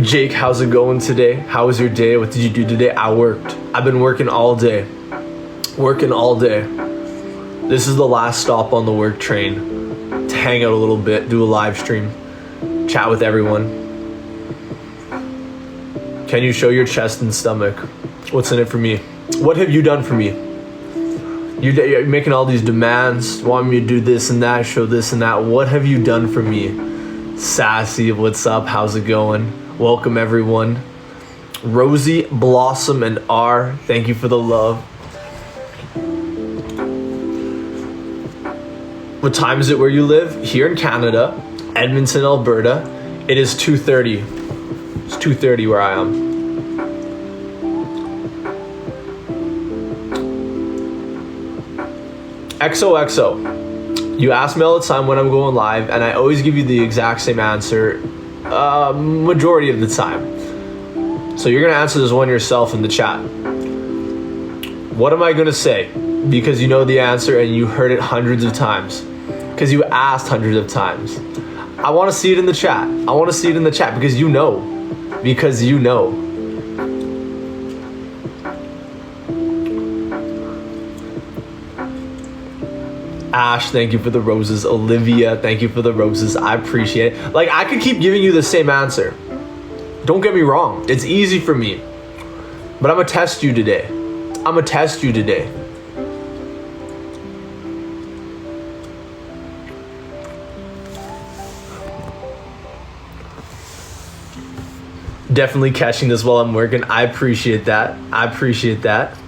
Jake, how's it going today? How was your day? What did you do today? I worked. I've been working all day. Working all day. This is the last stop on the work train to hang out a little bit, do a live stream, chat with everyone. Can you show your chest and stomach? What's in it for me? What have you done for me? You're making all these demands, wanting me to do this and that, show this and that. What have you done for me? Sassy, what's up? How's it going? Welcome everyone. Rosie, Blossom, and R, thank you for the love. What time is it where you live? Here in Canada, Edmonton, Alberta. It is 2:30. It's 2:30 where I am. XOXO. You ask me all the time when I'm going live, and I always give you the exact same answer majority of the time. So you're gonna answer this one yourself in the chat. What am I gonna say? Because you know the answer and you heard it hundreds of times. Because you asked hundreds of times. I want to see it in the chat. I want to see it in the chat because you know. Because you know. Ash, thank you for the roses. Olivia, thank you for the roses. I appreciate it. Like, I could keep giving you the same answer. Don't get me wrong. It's easy for me. But I'm going to test you today. I'm going to test you today. Definitely catching this while I'm working. I appreciate that. I appreciate that.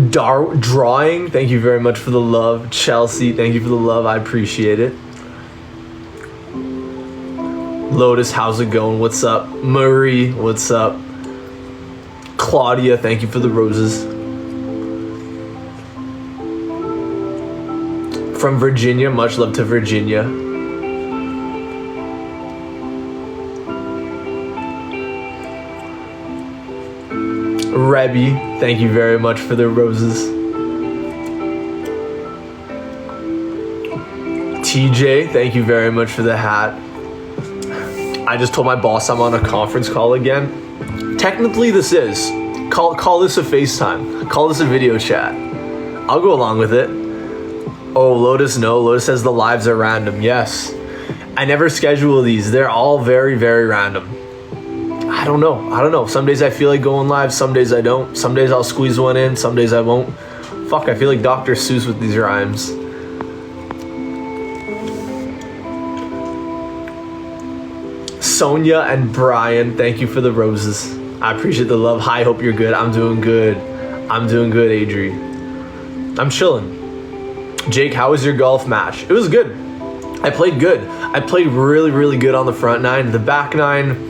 Drawing, thank you very much for the love. Chelsea, thank you for the love. I appreciate it. Lotus, how's it going? What's up? Marie, what's up? Claudia, thank you for the roses. From Virginia, much love to Virginia. Rebby, thank you very much for the roses. TJ, thank you very much for the hat. I just told my boss I'm on a conference call again. Technically this is. Call this a FaceTime. Call this a video chat. I'll go along with it. Oh, Lotus, no. Lotus says the lives are random. Yes. I never schedule these. They're all very, very random. I don't know. Some days I feel like going live, some days I don't. Some days I'll squeeze one in, some days I won't. Fuck, I feel like Dr. Seuss with these rhymes. Sonia and Brian, thank you for the roses. I appreciate the love. Hi, hope you're good. I'm doing good. I'm doing good, Adri. I'm chilling. Jake, how was your golf match? It was good. I played good. I played really, really good on the front nine. The back nine,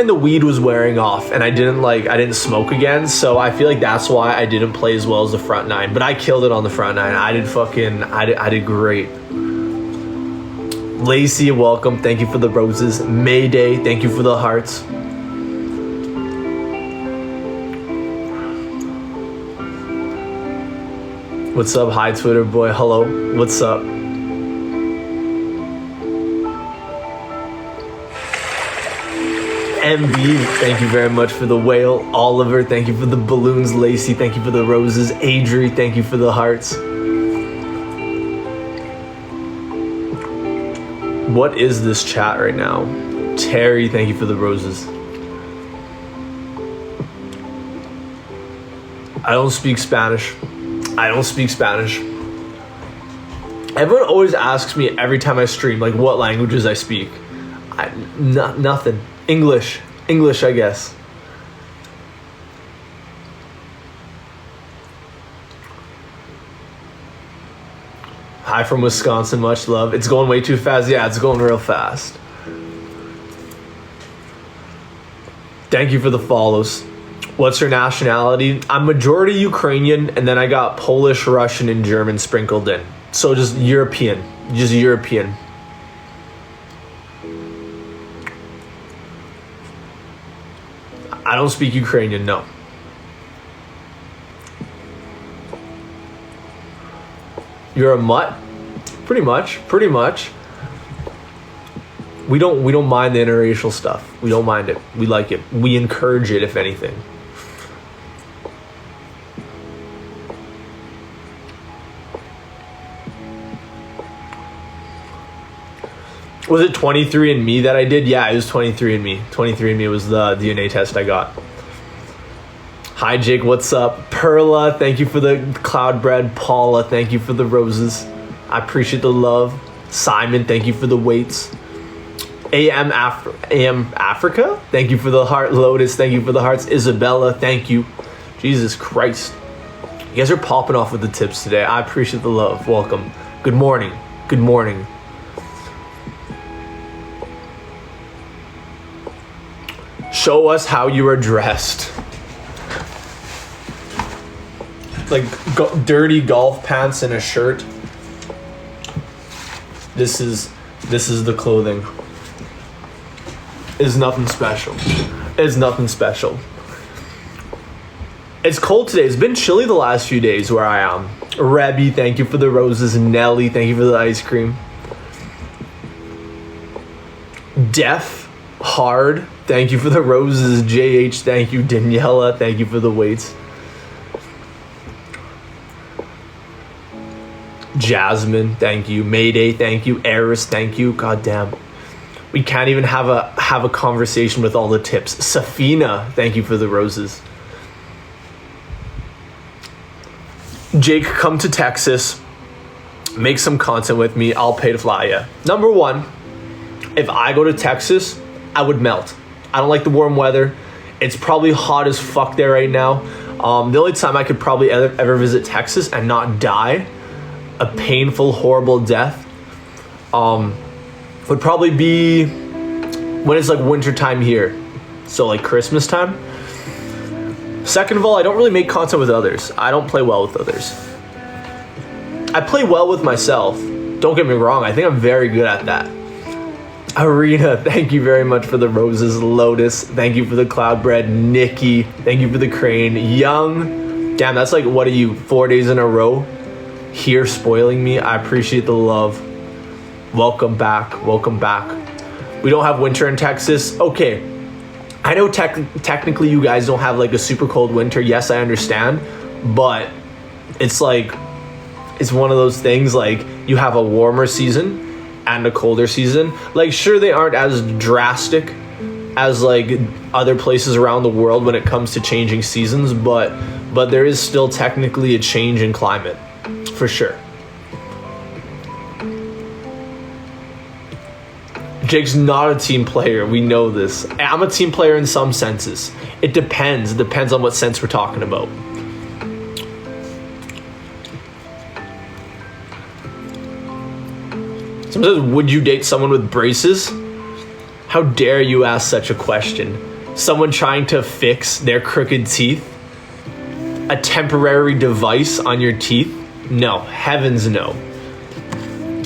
the weed was wearing off and I didn't smoke again. So I feel like that's why I didn't play as well as the front nine, but I killed it on the front nine. I did great. Lacey, welcome. Thank you for the roses. Mayday, thank you for the hearts. What's up? Hi, Twitter boy. Hello. What's up? MB, thank you very much for the whale. Oliver, thank you for the balloons. Lacey, thank you for the roses. Adri, thank you for the hearts. What is this chat right now? Terry, thank you for the roses. I don't speak Spanish. I don't speak Spanish. Everyone always asks me every time I stream, like, what languages I speak. Nothing. English, I guess. Hi from Wisconsin, much love. It's going way too fast. Yeah, it's going real fast. Thank you for the follows. What's your nationality? I'm majority Ukrainian, and then I got Polish, Russian, and German sprinkled in. So just European. Just European. I don't speak Ukrainian, no. You're a mutt? Pretty much. We don't mind the interracial stuff. We don't mind it. We like it. We encourage it, if anything. Was it 23andMe that I did? Yeah, it was 23andMe. 23andMe was the DNA test I got. Hi, Jake. What's up? Perla, thank you for the cloud bread. Paula, thank you for the roses. I appreciate the love. Simon, thank you for the weights. AM Africa, thank you for the heart. Lotus, thank you for the hearts. Isabella, thank you. Jesus Christ. You guys are popping off with the tips today. I appreciate the love. Welcome. Good morning. Good morning. Show us how you are dressed. Like dirty golf pants and a shirt. This is the clothing. It's nothing special. It's nothing special. It's cold today. It's been chilly the last few days where I am. Rebby, thank you for the roses. Nelly, thank you for the ice cream. Deaf, hard, thank you for the roses. JH, thank you. Daniela, thank you for the weights. Jasmine, thank you. Mayday, thank you. Eris, thank you. God damn. We can't even have a conversation with all the tips. Safina, thank you for the roses. Jake, come to Texas. Make some content with me. I'll pay to fly you. Number one, if I go to Texas, I would melt. I don't like the warm weather. It's probably hot as fuck there right now. The only time I could probably ever visit Texas and not die a painful, horrible death would probably be when it's like winter time here. So like Christmas time. Second of all, I don't really make content with others. I don't play well with others. I play well with myself. Don't get me wrong. I think I'm very good at that. Arena, thank you very much for the roses. Lotus, thank you for the cloud bread. Nikki, thank you for the crane. Young, damn, that's like, what are you, 4 days in a row here spoiling me? I appreciate the love. Welcome back. Welcome back. We don't have winter in Texas. Okay. I know technically you guys don't have like a super cold winter. Yes, I understand. But it's like, it's one of those things, like you have a warmer season and a colder season. Like, sure, they aren't as drastic as like other places around the world when it comes to changing seasons, but there is still technically a change in climate for sure. Jake's not a team player. We know this. I'm a team player in some senses. It depends. It depends on what sense we're talking about. Someone says, would you date someone with braces? How dare you ask such a question? Someone trying to fix their crooked teeth? A temporary device on your teeth? No. Heavens no.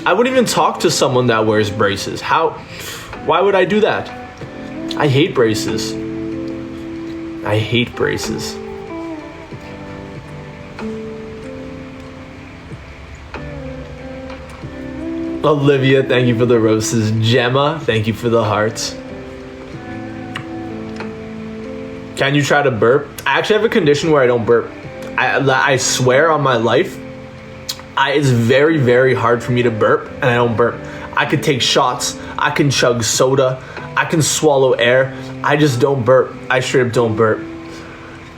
I wouldn't even talk to someone that wears braces. Why would I do that? I hate braces. I hate braces. Olivia, thank you for the roses. Gemma, thank you for the hearts. Can you try to burp? I actually have a condition where I don't burp. I swear on my life, it's very, very hard for me to burp, and I don't burp. I could take shots. I can chug soda. I can swallow air. I just don't burp. I straight up don't burp.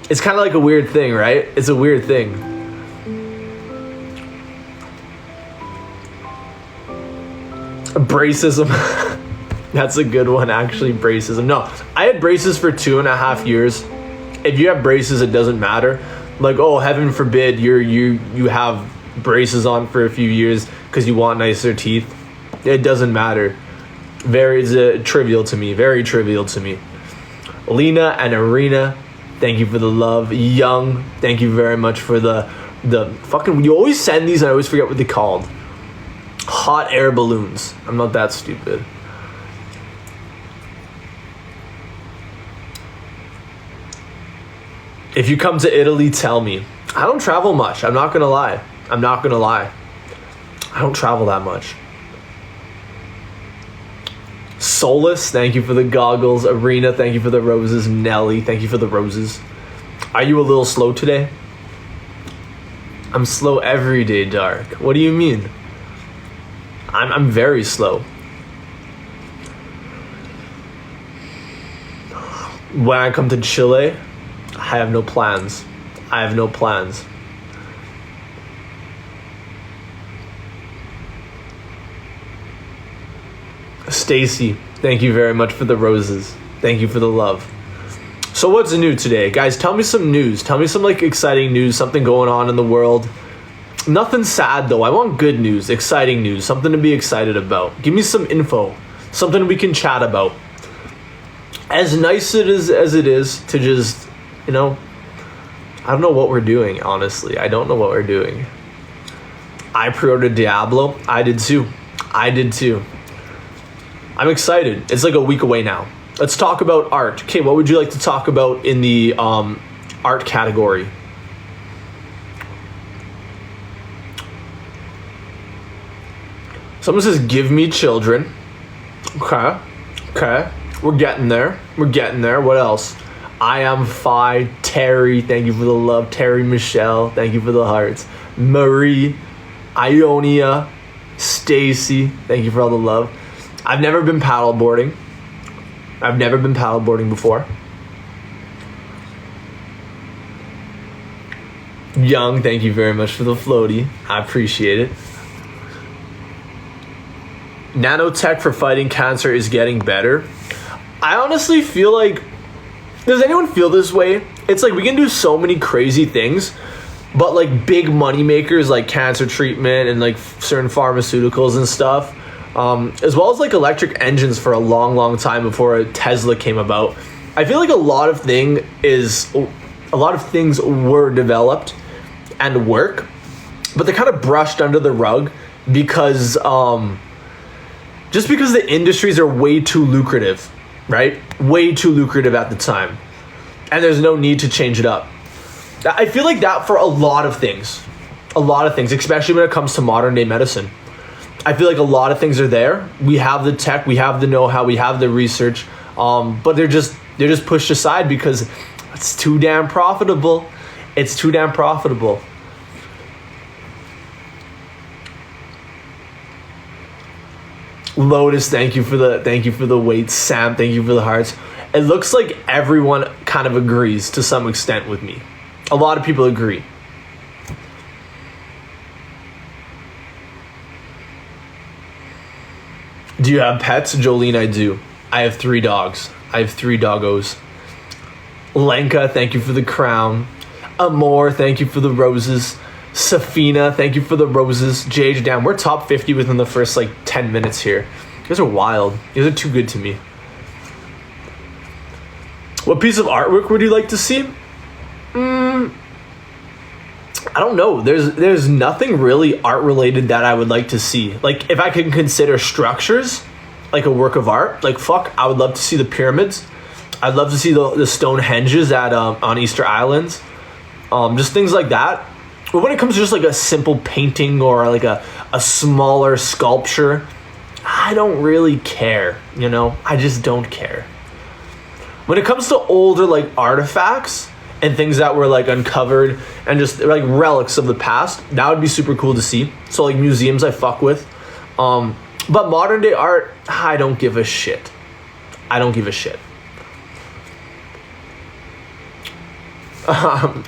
It's kind of like a weird thing, right? It's a weird thing. Bracism. That's a good one, actually. Bracism. No, I had braces for 2.5 years. If you have braces, it doesn't matter. Like, oh, heaven forbid you have braces on for a few years because you want nicer teeth. It doesn't matter. Very trivial to me. Very trivial to me. Lena and Arena, thank you for the love. Young, thank you very much for the fucking. You always send these, and I always forget what they're called. Hot air balloons. I'm not that stupid. If you come to Italy, tell me. I don't travel much. I'm not gonna lie. I'm not gonna lie. I don't travel that much. Solus, thank you for the goggles. Arena, thank you for the roses. Nelly, thank you for the roses. Are you a little slow today? I'm slow every day, Dark. What do you mean? I'm very slow. When I come to Chile, I have no plans. I have no plans. Stacy, thank you very much for the roses. Thank you for the love. So what's new today? Guys, tell me some news. Tell me some like exciting news, something going on in the world. Nothing sad though. I want good news, exciting news, something to be excited about. Give me some info, something we can chat about. As nice as it is to just, you know, I don't know what we're doing, honestly. I don't know what we're doing. I pre-ordered Diablo. I did too. I'm excited. It's like a week away now. Let's talk about art. Okay, what would you like to talk about in the art category? Someone says, give me children. Okay. We're getting there. What else? I am Phi. Terry, thank you for the love. Terry Michelle, thank you for the hearts. Marie, Ionia, Stacy, thank you for all the love. I've never been paddleboarding. Before. Young, thank you very much for the floaty. I appreciate it. Nanotech for fighting cancer is getting better. I honestly feel like, does anyone feel this way? It's like we can do so many crazy things, but like big money makers like cancer treatment and like certain pharmaceuticals and stuff, as well as like electric engines for a long time before Tesla came about. I feel like a lot of things were developed and work, but they're kind of brushed under the rug because just because the industries are way too lucrative, right? Way too lucrative at the time. And there's no need to change it up. I feel like that for a lot of things, especially when it comes to modern day medicine. I feel like a lot of things are there. We have the tech, we have the know-how, we have the research, but they're just pushed aside because it's too damn profitable. Lotus, thank you for the weights. Sam, thank you for the hearts. It looks like everyone kind of agrees to some extent with me. A lot of people agree. Do you have pets? Jolene, I do. I have 3 dogs. I have 3 doggos. Lenka, thank you for the crown. Amor, thank you for the roses. Safina, thank you for the roses. JH, damn, we're top 50 within the first like 10 minutes here. You guys are wild. You guys are too good to me. What piece of artwork would you like to see? I don't know. There's nothing really art related that I would like to see. Like if I can consider structures like a work of art, like fuck, I would love to see the pyramids. I'd love to see the Stonehenges at on Easter Islands. Just things like that. But when it comes to just like a simple painting or like a smaller sculpture, I don't really care, you know? I just don't care. When it comes to older like artifacts and things that were like uncovered and just like relics of the past, that would be super cool to see. So like museums I fuck with. But modern day art, I don't give a shit.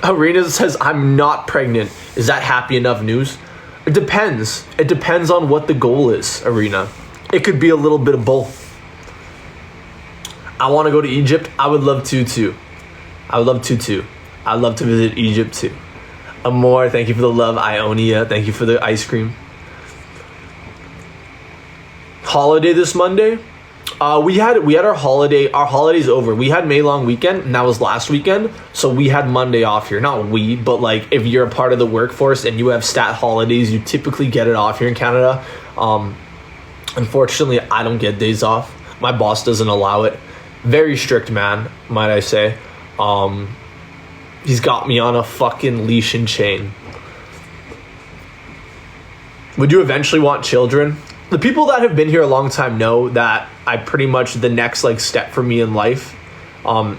Arena says, I'm not pregnant. Is that happy enough news? It depends. It depends on what the goal is, Arena. It could be a little bit of both. I want to go to Egypt. I would love to too. I'd love to visit Egypt too. Amor, thank you for the love. Ionia, thank you for the ice cream. Holiday this Monday? We had our holiday. Our holiday's over. We had May long weekend, and that was last weekend. So we had Monday off here. Not we, but like if you're a part of the workforce and you have stat holidays, you typically get it off here in Canada. Unfortunately, I don't get days off. My boss doesn't allow it. Very strict man, might I say. He's got me on a fucking leash and chain. Would you eventually want children? the people that have been here a long time know that I pretty much, the next like step for me in life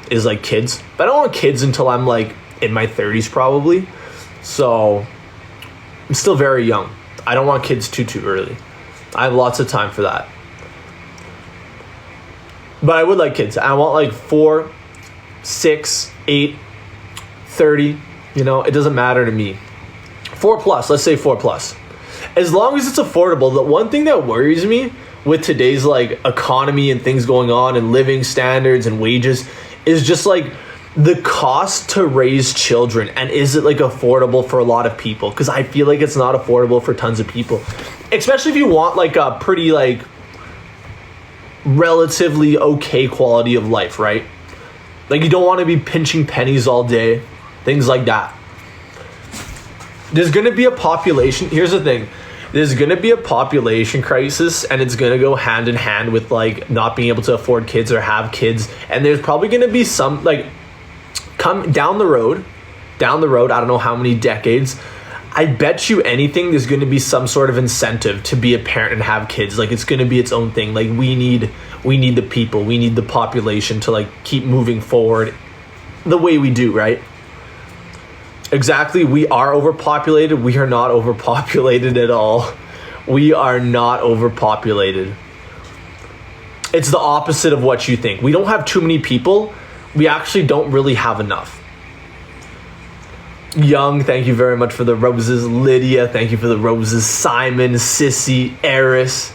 is like kids. But I don't want kids until I'm like in my 30s probably. So I'm still very young. I don't want kids too early. I have lots of time for that. But I would like kids. I want like 4, 6, 8, 30. You know, it doesn't matter to me. 4 plus, let's say 4 plus. As long as it's affordable. The one thing that worries me with today's like economy and things going on and living standards and wages is just like the cost to raise children, and is it like affordable for a lot of people? Because I feel like it's not affordable for tons of people, especially if you want like a pretty like relatively okay quality of life, right? Like you don't want to be pinching pennies all day, things like that. There's going to be a population, here's the thing, there's going to be a population crisis, and it's going to go hand in hand with like not being able to afford kids or have kids. And there's probably going to be some like come down the road, I don't know how many decades, I bet you anything there's going to be some sort of incentive to be a parent and have kids. Like it's going to be its own thing. Like we need the people, we need the population to like keep moving forward the way we do, right? Exactly. We are overpopulated. We are not overpopulated at all. We are not overpopulated. It's the opposite of what you think. We don't have too many people. We actually don't really have enough. Young, thank you very much for the roses. Lydia, thank you for the roses. Simon, Sissy, Eris,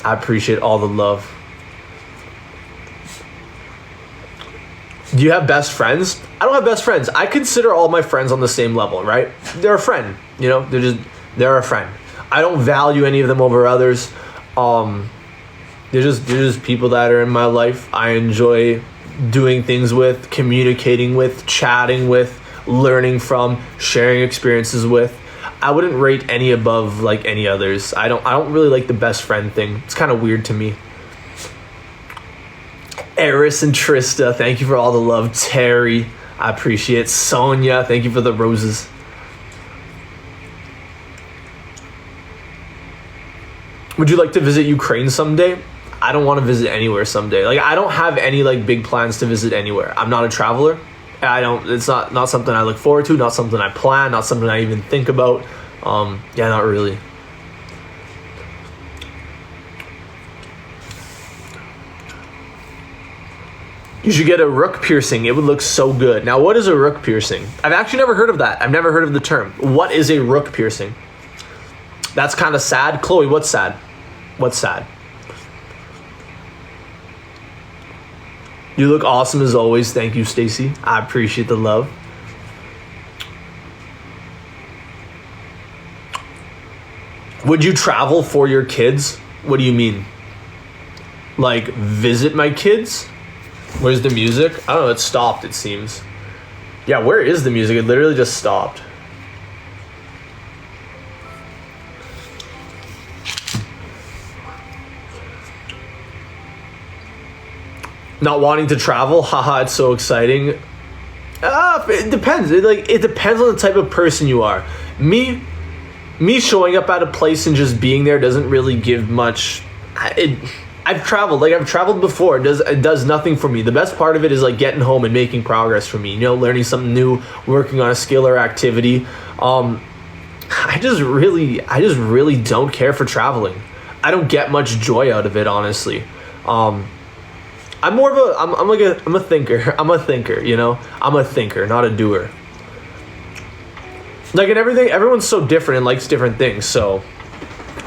I appreciate all the love. Do you have best friends? I don't have best friends. I consider all my friends on the same level, right? They're a friend, you know, they're a friend. I don't value any of them over others. They're just people that are in my life. I enjoy doing things with, communicating with, chatting with, learning from, sharing experiences with. I wouldn't rate any above like any others. I don't really like the best friend thing. It's kind of weird to me. Eris and Trista, thank you for all the love. Terry, I appreciate it. Sonia, thank you for the roses. Would you like to visit Ukraine someday? I don't want to visit anywhere someday. Like I don't have any like big plans to visit anywhere. I'm not a traveler. It's not something I look forward to, not something I plan, not something I even think about. Yeah, not really. You should get a rook piercing. It would look so good. Now, what is a rook piercing? I've actually never heard of that. I've never heard of the term. What is a rook piercing? That's kind of sad. Chloe, what's sad? What's sad? You look awesome as always. Thank you, Stacy. I appreciate the love. Would you travel for your kids? What do you mean? Like visit my kids? Where's the music? I don't know, it stopped, it seems. Yeah, where is the music? It literally just stopped. Not wanting to travel? Haha, it's so exciting. It depends. It depends on the type of person you are. Me showing up at a place and just being there doesn't really give much. I've traveled before. It does nothing for me. The best part of it is like getting home and making progress for me. You know, learning something new, working on a skill or activity. I just really don't care for traveling. I don't get much joy out of it, honestly. I'm more of a thinker. I'm a thinker, you know? I'm a thinker, not a doer. Like in everything, everyone's so different and likes different things, so.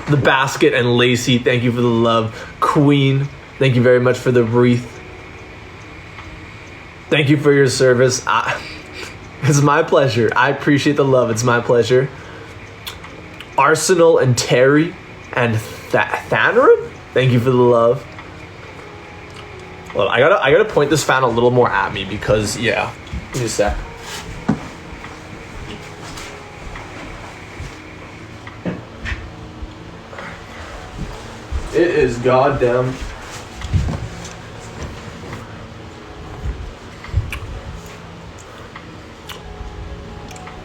The basket and Lacey, thank you for the love. Queen, thank you very much for the wreath. Thank you for your service. It's my pleasure. I appreciate the love. It's my pleasure. Arsenal and Terry and Thanarin, thank you for the love. Well, I gotta point this fan a little more at me because yeah. Give me a sec. It is goddamn.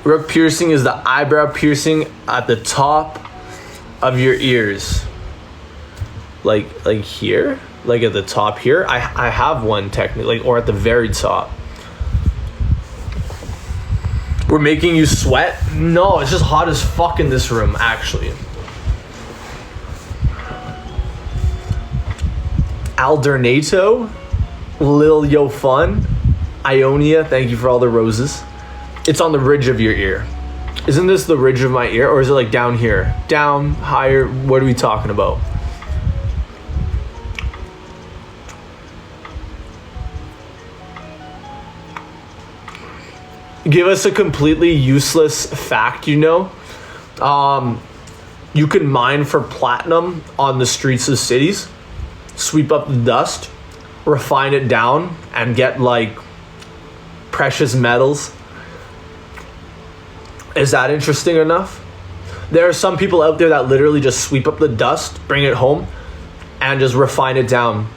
Rook piercing is the eyebrow piercing at the top of your ears. like here, like at the top here. I have one technically, or at the very top. We're making you sweat? No, it's just hot as fuck in this room, actually. Aldernato, Lil Yo Fun, Ionia, thank you for all the roses. It's on the ridge of your ear. Isn't this the ridge of my ear, or is it like down here? Down, higher, what are we talking about? Give us a completely useless fact, you know? You can mine for platinum on the streets of cities, sweep up the dust, refine it down, and get like precious metals. Is that interesting enough? There are some people out there that literally just sweep up the dust, bring it home, and just refine it down.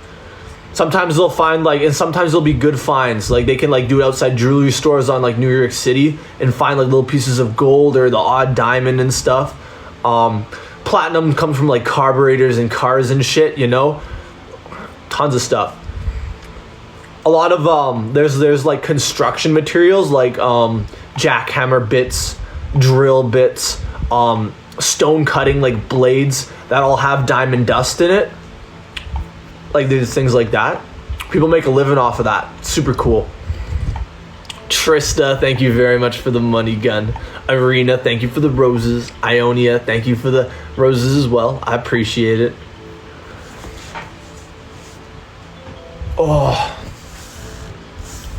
Sometimes they'll find like, and sometimes they'll be good finds. Like they can like do it outside jewelry stores on like New York City and find like little pieces of gold or the odd diamond and stuff. Platinum comes from like carburetors and cars and shit, you know? Tons of stuff. A lot of there's like construction materials like jackhammer bits, drill bits, stone cutting like blades that all have diamond dust in it. Like there's things like that. People make a living off of that. Super cool. Trista, thank you very much for the money gun. Arena, thank you for the roses. Ionia, thank you for the roses as well. I appreciate it. Oh,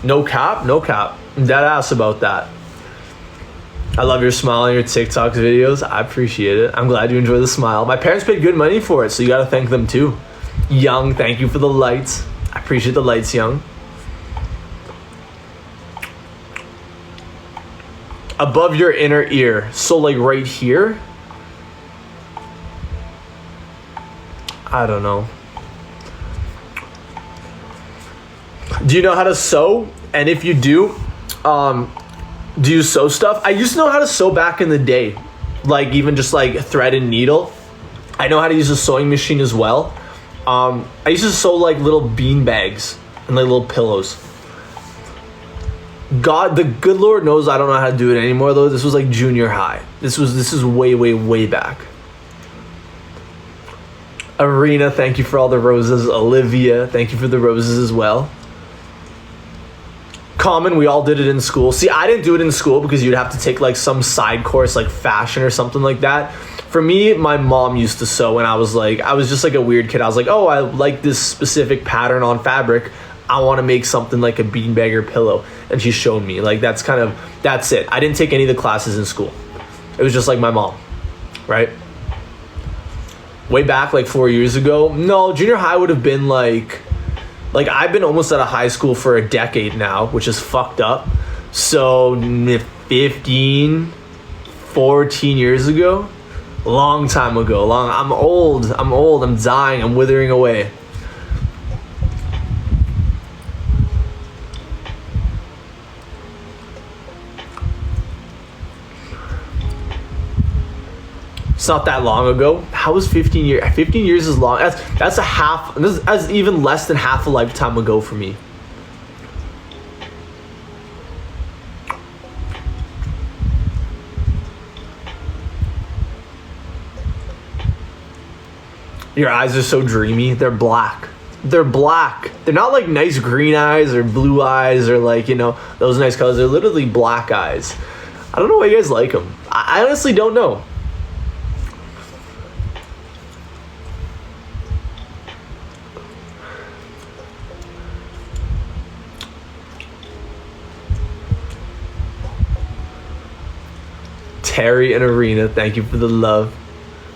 no cap, no cap. I'm dead ass about that. I love your smile on your TikTok videos. I appreciate it. I'm glad you enjoy the smile. My parents paid good money for it, so you gotta thank them too. Young, thank you for the lights. I appreciate the lights, Young. Above your inner ear, so like right here. I don't know. Do you know how to sew? And if you do you sew stuff? I used to know how to sew back in the day. Like even just like thread and needle. I know how to use a sewing machine as well. I used to sew like little bean bags and like little pillows. God, the good Lord knows I don't know how to do it anymore though. This was like junior high. This is way back. Arena, thank you for all the roses. Olivia, thank you for the roses as well. Common, we all did it in school. See, I didn't do it in school because you'd have to take like some side course like fashion or something like that. For me, my mom used to sew and I was just like a weird kid. I was like, oh, I like this specific pattern on fabric. I want to make something like a beanbag or pillow. And she showed me. Like that's it. I didn't take any of the classes in school. It was just like my mom, right? Way back like 4 years ago. No, junior high would have been like I've been almost out of high school for a decade now, which is fucked up. So 15, 14 years ago. Long time ago. I'm old, I'm dying, I'm withering away. It's not that long ago. How was 15 years? 15 years is long. That's a half, that's even less than half a lifetime ago for me. Your eyes are so dreamy. They're black. They're black. They're not like nice green eyes or blue eyes or like, you know, those nice colors. They're literally black eyes. I don't know why you guys like them. I honestly don't know. Terry and Arena, thank you for the love.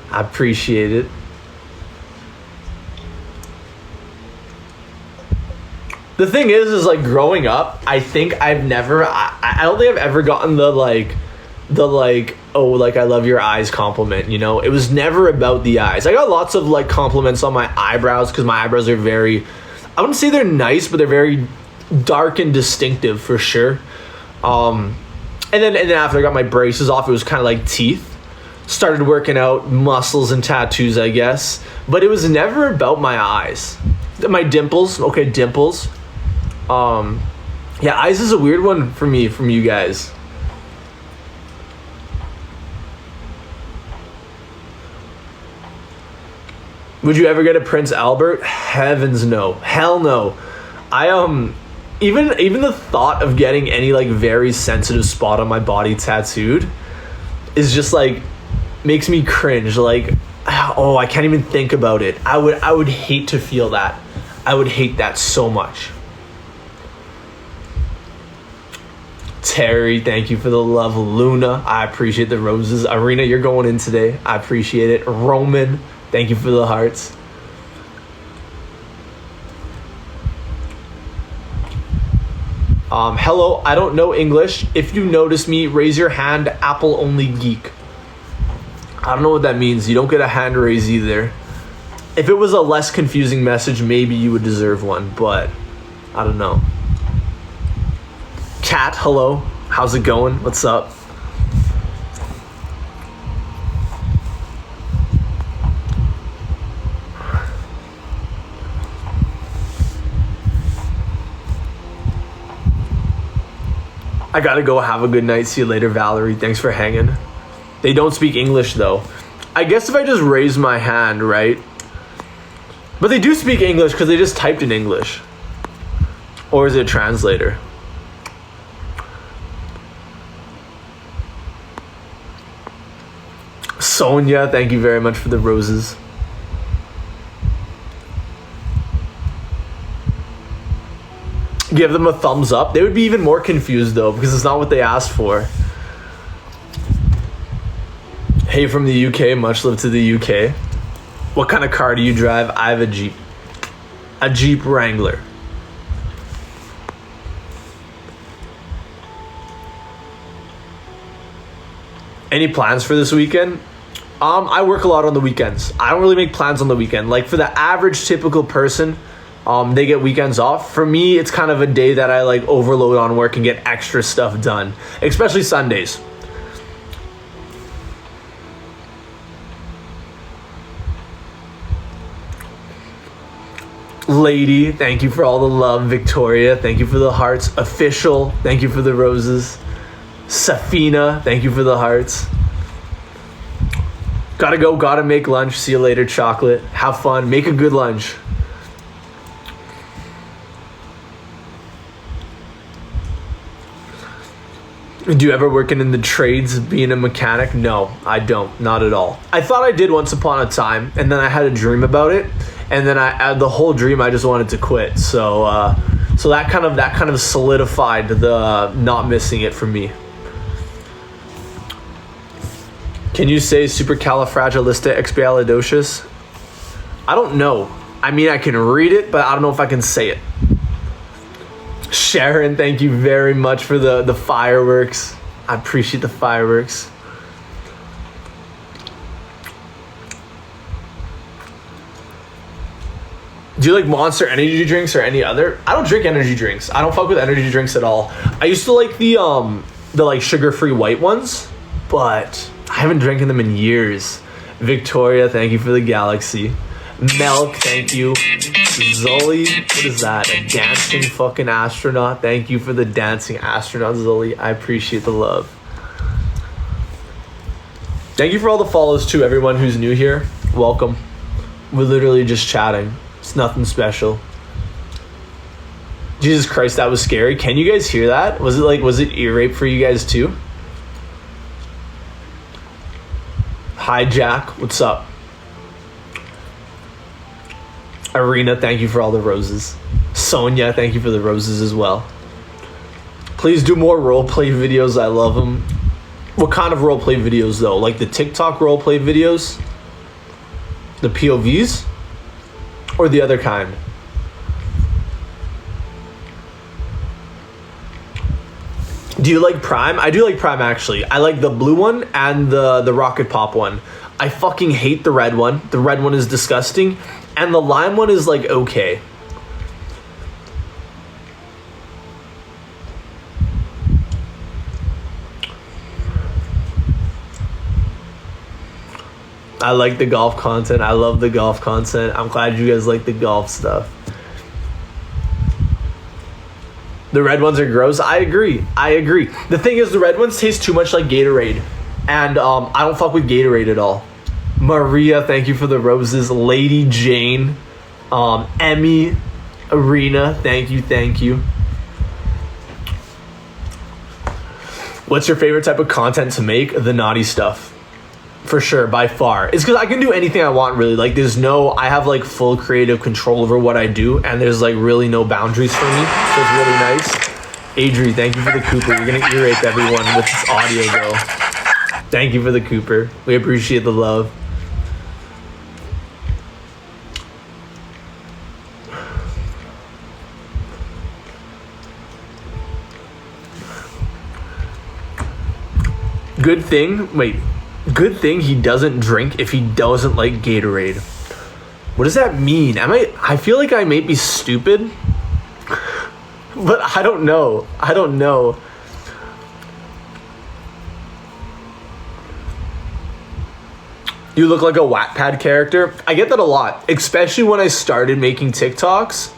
I appreciate it. The thing is like growing up, I think I don't think I've ever gotten the oh, like I love your eyes compliment, you know? It was never about the eyes. I got lots of like compliments on my eyebrows because my eyebrows are very, I wouldn't say they're nice, but they're very dark and distinctive for sure. And then after I got my braces off, it was kind of like teeth. started working out, muscles and tattoos, I guess. But it was never about my eyes. My dimples, okay, dimples. Yeah, eyes is a weird one for me from you guys. Would you ever get a Prince Albert? Heavens no. Hell no. I even the thought of getting any like very sensitive spot on my body tattooed is just like makes me cringe. Like, oh, I can't even think about it. I would hate to feel that. I would hate that so much. Terry, thank you for the love. Luna, I appreciate the roses. Arena, you're going in today. I appreciate it. Roman, thank you for the hearts. Hello, I don't know English. If you notice me, raise your hand. Apple only geek. I don't know what that means. You don't get a hand raise either. If it was a less confusing message, maybe you would deserve one, but I don't know. Kat, hello. How's it going? What's up? I gotta go. Have a good night. See you later, Valerie. Thanks for hanging. They don't speak English, though. I guess if I just raise my hand, right? But they do speak English because they just typed in English. Or is it a translator? Sonia, thank you very much for the roses. Give them a thumbs up. They would be even more confused though, because it's not what they asked for. Hey from the UK, much love to the UK. What kind of car do you drive? I have a Jeep. A Jeep Wrangler. Any plans for this weekend? I work a lot on the weekends. I don't really make plans on the weekend. Like for the average typical person, they get weekends off. For me, it's kind of a day that I like overload on work and get extra stuff done, especially Sundays. Lady, thank you for all the love. Victoria, thank you for the hearts. Official, thank you for the roses. Safina, thank you for the hearts. Gotta go, gotta make lunch. See you later, chocolate. Have fun, make a good lunch. Do you ever working in the trades, being a mechanic? No, I don't, not at all. I thought I did once upon a time, and then I had a dream about it, and then the whole dream I just wanted to quit. So so that kind of solidified the not missing it for me. Can you say supercalifragilisticexpialidocious? I don't know. I mean, I can read it, but I don't know if I can say it. Sharon, thank you very much for the fireworks. I appreciate the fireworks. Do you like Monster energy drinks or any other? I don't drink energy drinks. I don't fuck with energy drinks at all. I used to like the like sugar-free white ones, but I haven't drinking them in years. Victoria, thank you for the galaxy. Milk, thank you. Zully, what is that? A dancing fucking astronaut. Thank you for the dancing astronaut, Zully. I appreciate the love. Thank you for all the follows too, everyone who's new here. Welcome. We're literally just chatting. It's nothing special. Jesus Christ, that was scary. Can you guys hear that? Was it ear rape for you guys too? Hi Jack, what's up? Arena, thank you for all the roses. Sonia, thank you for the roses as well. Please do more roleplay videos. I love them. What kind of roleplay videos though? Like the TikTok roleplay videos? The POVs? Or the other kind? Do you like Prime? I do like Prime actually. I like the blue one and the Rocket Pop one. I fucking hate the red one. The red one is disgusting. And the lime one is like okay. I like the golf content. I love the golf content. I'm glad you guys like the golf stuff. The red ones are gross. I agree. The thing is, the red ones taste too much like Gatorade. And I don't fuck with Gatorade at all. Maria, thank you for the roses. Lady Jane. Emmy. Arena, thank you. What's your favorite type of content to make? The naughty stuff. For sure, by far. It's because I can do anything I want, really. Like, I have, like, full creative control over what I do, and there's, like, really no boundaries for me, so it's really nice. Adri, thank you for the Cooper. You're gonna earape everyone with this audio, though. Thank you for the Cooper. We appreciate the love. Good thing he doesn't drink if he doesn't like Gatorade. What does that mean? I feel like I may be stupid, but I don't know. You look like a Wattpad character. I get that a lot, especially when I started making TikToks.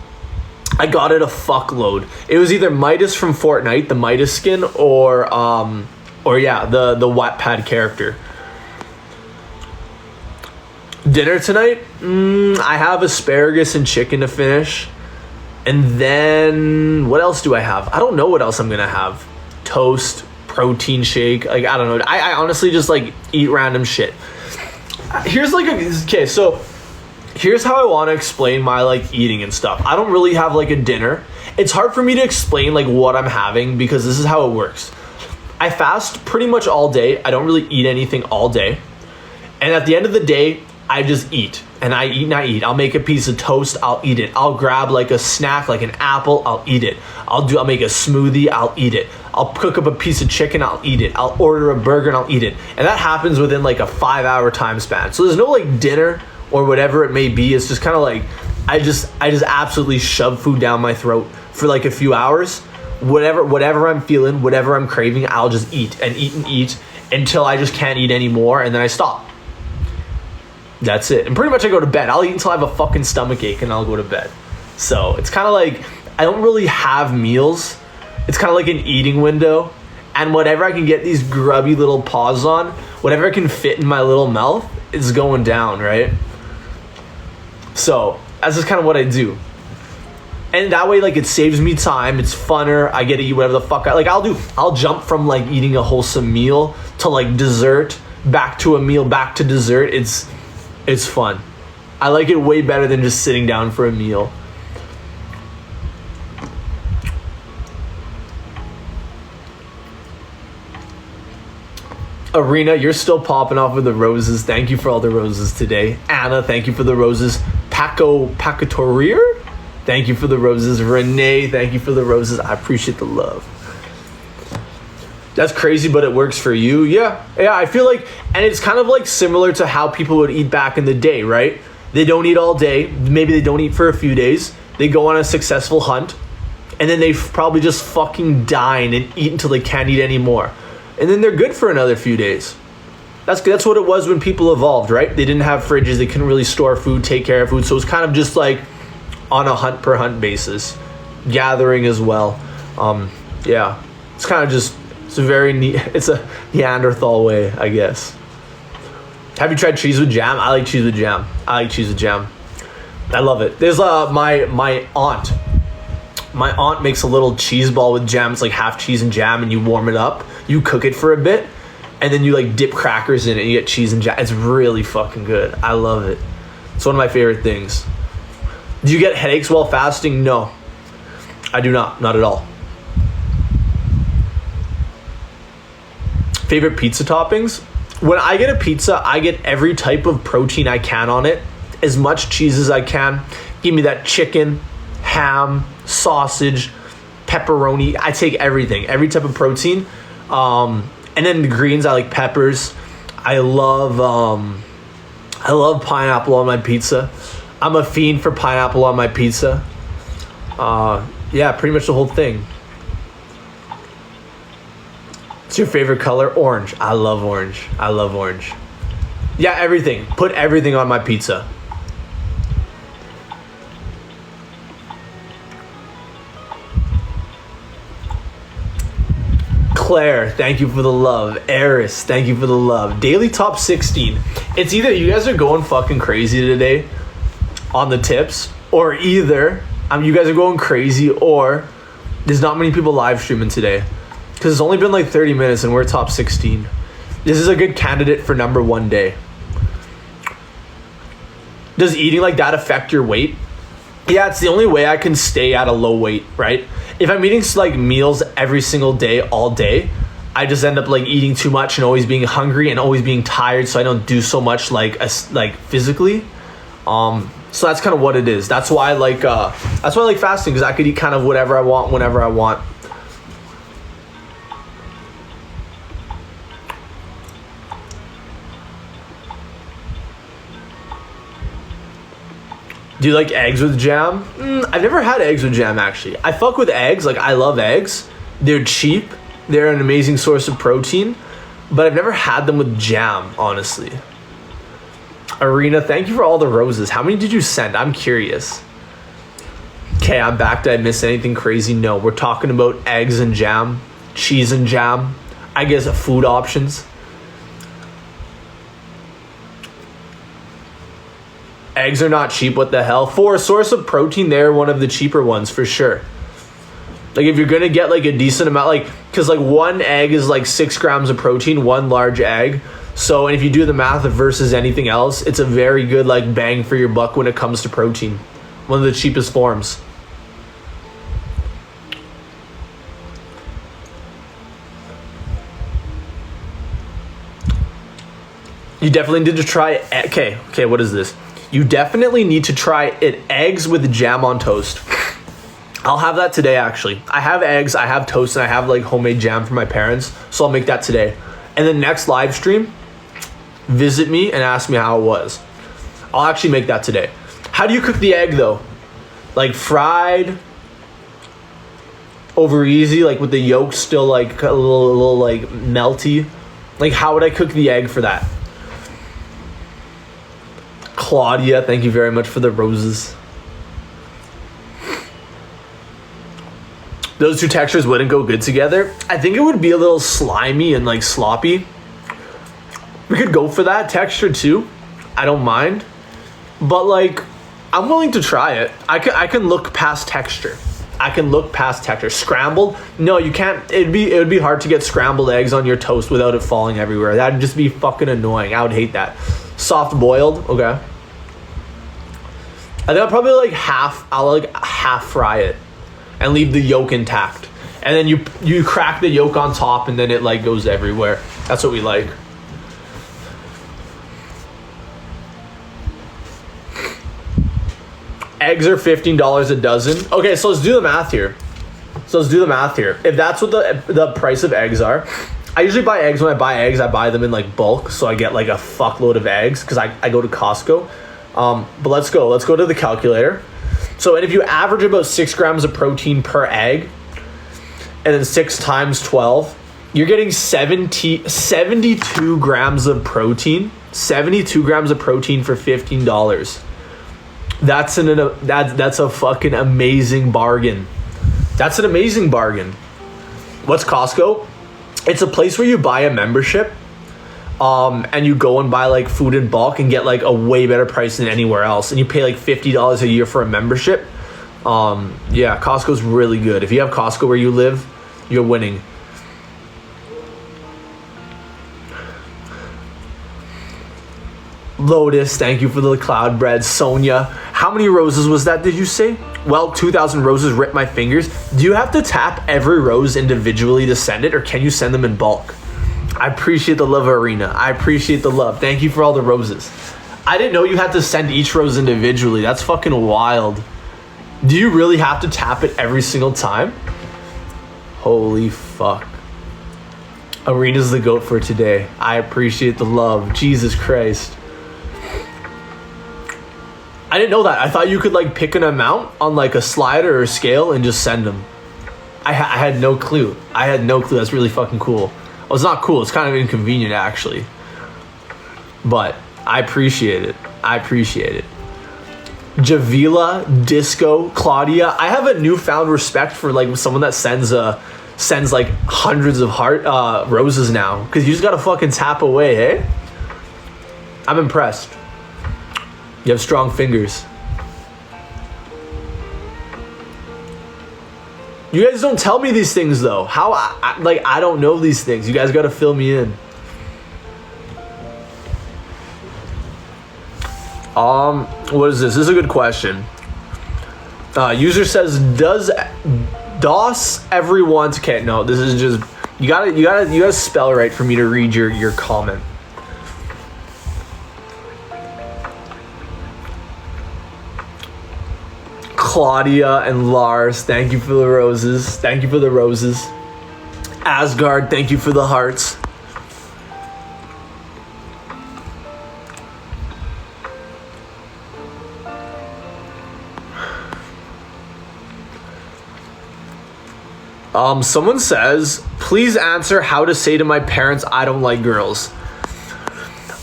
I got it a fuckload. It was either Midas from Fortnite, the Midas skin, or yeah, the Wattpad character. Dinner tonight? I have asparagus and chicken to finish. And then, what else do I have? I don't know what else I'm going to have. Toast, protein shake. Like, I don't know. I honestly just, like, eat random shit. Here's, like, so here's how I want to explain my, like, eating and stuff. I don't really have, like, a dinner. It's hard for me to explain, like, what I'm having because this is how it works. I fast pretty much all day. I don't really eat anything all day. And at the end of the day, I just eat. And I eat and I eat. I'll make a piece of toast. I'll eat it. I'll grab like a snack, like an apple. I'll eat it. I'll make a smoothie. I'll eat it. I'll cook up a piece of chicken. I'll eat it. I'll order a burger and I'll eat it. And that happens within like a 5-hour time span. So there's no like dinner or whatever it may be. It's just kind of like, I just absolutely shove food down my throat for like a few hours. Whatever I'm feeling, whatever I'm craving, I'll just eat and eat and eat until I just can't eat anymore, and then I stop. That's it. And pretty much I go to bed. I'll eat until I have a fucking stomach ache and I'll go to bed. So it's kind of like, I don't really have meals. It's kind of like an eating window. And whatever I can get these grubby little paws on, whatever I can fit in my little mouth, is going down, right? So that's just kind of what I do. And that way, like, it saves me time. It's funner. I get to eat whatever the fuck I'll jump from like eating a wholesome meal to like dessert, back to a meal, back to dessert. It's fun. I like it way better than just sitting down for a meal. Arena, you're still popping off with the roses. Thank you for all the roses today. Anna, thank you for the roses. Pacatorier, thank you for the roses. Renee, thank you for the roses. I appreciate the love. That's crazy, but it works for you. Yeah, I feel like, and it's kind of like similar to how people would eat back in the day, right? They don't eat all day. Maybe they don't eat for a few days. They go on a successful hunt, and then they probably just fucking dine and eat until they can't eat anymore. And then they're good for another few days. That's what it was when people evolved, right? They didn't have fridges. They couldn't really store food, take care of food. So it's kind of just like on a hunt per hunt basis. Gathering as well. Yeah, it's kind of just, it's a very neat, it's a Neanderthal way, I guess. Have you tried cheese with jam? I like cheese with jam. I love it. There's my aunt. My aunt makes a little cheese ball with jam. It's like half cheese and jam, and you warm it up. You cook it for a bit, and then you like dip crackers in it, and you get cheese and jam. It's really fucking good. I love it. It's one of my favorite things. Do you get headaches while fasting? No, I do not. Not at all. Favorite pizza toppings? When I get a pizza, I get every type of protein I can on it. As much cheese as I can. Give me that chicken, ham, sausage, pepperoni. I take everything. Every type of protein. And then the greens, I like peppers. I love pineapple on my pizza. I'm a fiend for pineapple on my pizza. Yeah, pretty much the whole thing. What's your favorite color? Orange. I love orange. Yeah, everything. Put everything on my pizza. Claire, thank you for the love. Eris, thank you for the love. Daily top 16. It's either you guys are going fucking crazy today on the tips, or either you guys are going crazy, or there's not many people live streaming today. Because it's only been like 30 minutes and we're top 16. This is a good candidate for number 1 day. Does eating like that affect your weight? Yeah, it's the only way I can stay at a low weight, right? If I'm eating like meals every single day, all day, I just end up like eating too much and always being hungry and always being tired, so I don't do so much like physically. So that's kind of what it is. That's why I like fasting, because I could eat kind of whatever I want whenever I want. Do you like eggs with jam? I've never had eggs with jam, actually. I fuck with eggs. Like, I love eggs. They're cheap. They're an amazing source of protein. But I've never had them with jam, honestly. Arena, thank you for all the roses. How many did you send? I'm curious. Okay, I'm back. Did I miss anything crazy? No. We're talking about eggs and jam. Cheese and jam. I guess food options. Eggs are not cheap, what the hell? For a source of protein, they're one of the cheaper ones for sure. Like if you're gonna get like a decent amount, like, cause like one egg is like 6 grams of protein, one large egg. So, and if you do the math versus anything else, it's a very good like bang for your buck when it comes to protein. One of the cheapest forms. You definitely need to try, okay, what is this? You definitely need to try it, eggs with jam on toast. I'll have that today, actually. I have eggs, I have toast, and I have like homemade jam for my parents, so I'll make that today. And the next live stream, visit me and ask me how it was. I'll actually make that today. How do you cook the egg though? Like fried, over easy, like with the yolk still like a little like melty? Like how would I cook the egg for that? Claudia, thank you very much for the roses. Those two textures wouldn't go good together. I think it would be a little slimy and like sloppy. We could go for that texture too. I don't mind. But like, I'm willing to try it. I can look past texture. I can look past texture. Scrambled? No, you can't. It would be hard to get scrambled eggs on your toast without it falling everywhere. That'd just be fucking annoying. I would hate that. Soft boiled, okay. I think I'll probably like half fry it and leave the yolk intact. And then you crack the yolk on top and then it like goes everywhere. That's what we like. Eggs are $15 a dozen. Okay, so let's do the math here. If that's what the price of eggs are, I usually buy eggs. When I buy eggs, I buy them in like bulk, so I get like a fuckload of eggs because I go to Costco. But let's go to the calculator. So, and if you average about 6 grams of protein per egg, and then 6 times 12, you're getting 72 grams of protein. 72 grams of protein for $15. That's a fucking amazing bargain. That's an amazing bargain. What's Costco? It's a place where you buy a membership, and you go and buy like food in bulk and get like a way better price than anywhere else. And you pay like $50 a year for a membership. Yeah, Costco's really good. If you have Costco where you live, you're winning. Lotus, thank you for the cloud bread. Sonia, how many roses was that, did you say? Well, 2,000 roses ripped my fingers. Do you have to tap every rose individually to send it, or can you send them in bulk? I appreciate the love, Arena. I appreciate the love. Thank you for all the roses. I didn't know you had to send each rose individually. That's fucking wild. Do you really have to tap it every single time? Holy fuck. Arena's the goat for today. I appreciate the love. Jesus Christ. I didn't know that. I thought you could like pick an amount on like a slider or a scale and just send them. I had no clue. That's really fucking cool. Well, it's not cool. It's kind of inconvenient actually. But I appreciate it. I appreciate it. Javila, Disco, Claudia. I have a newfound respect for like someone that sends like hundreds of roses now, because you just gotta fucking tap away, hey? I'm impressed. You have strong fingers. You guys don't tell me these things though. How I don't know these things. You guys gotta fill me in. What is this? This is a good question. User says, does everyone? Okay, no, this is just you gotta spell right for me to read your comment. Claudia and Lars, thank you for the roses. Thank you for the roses. Asgard, thank you for the hearts. Someone says, please answer how to say to my parents I don't like girls.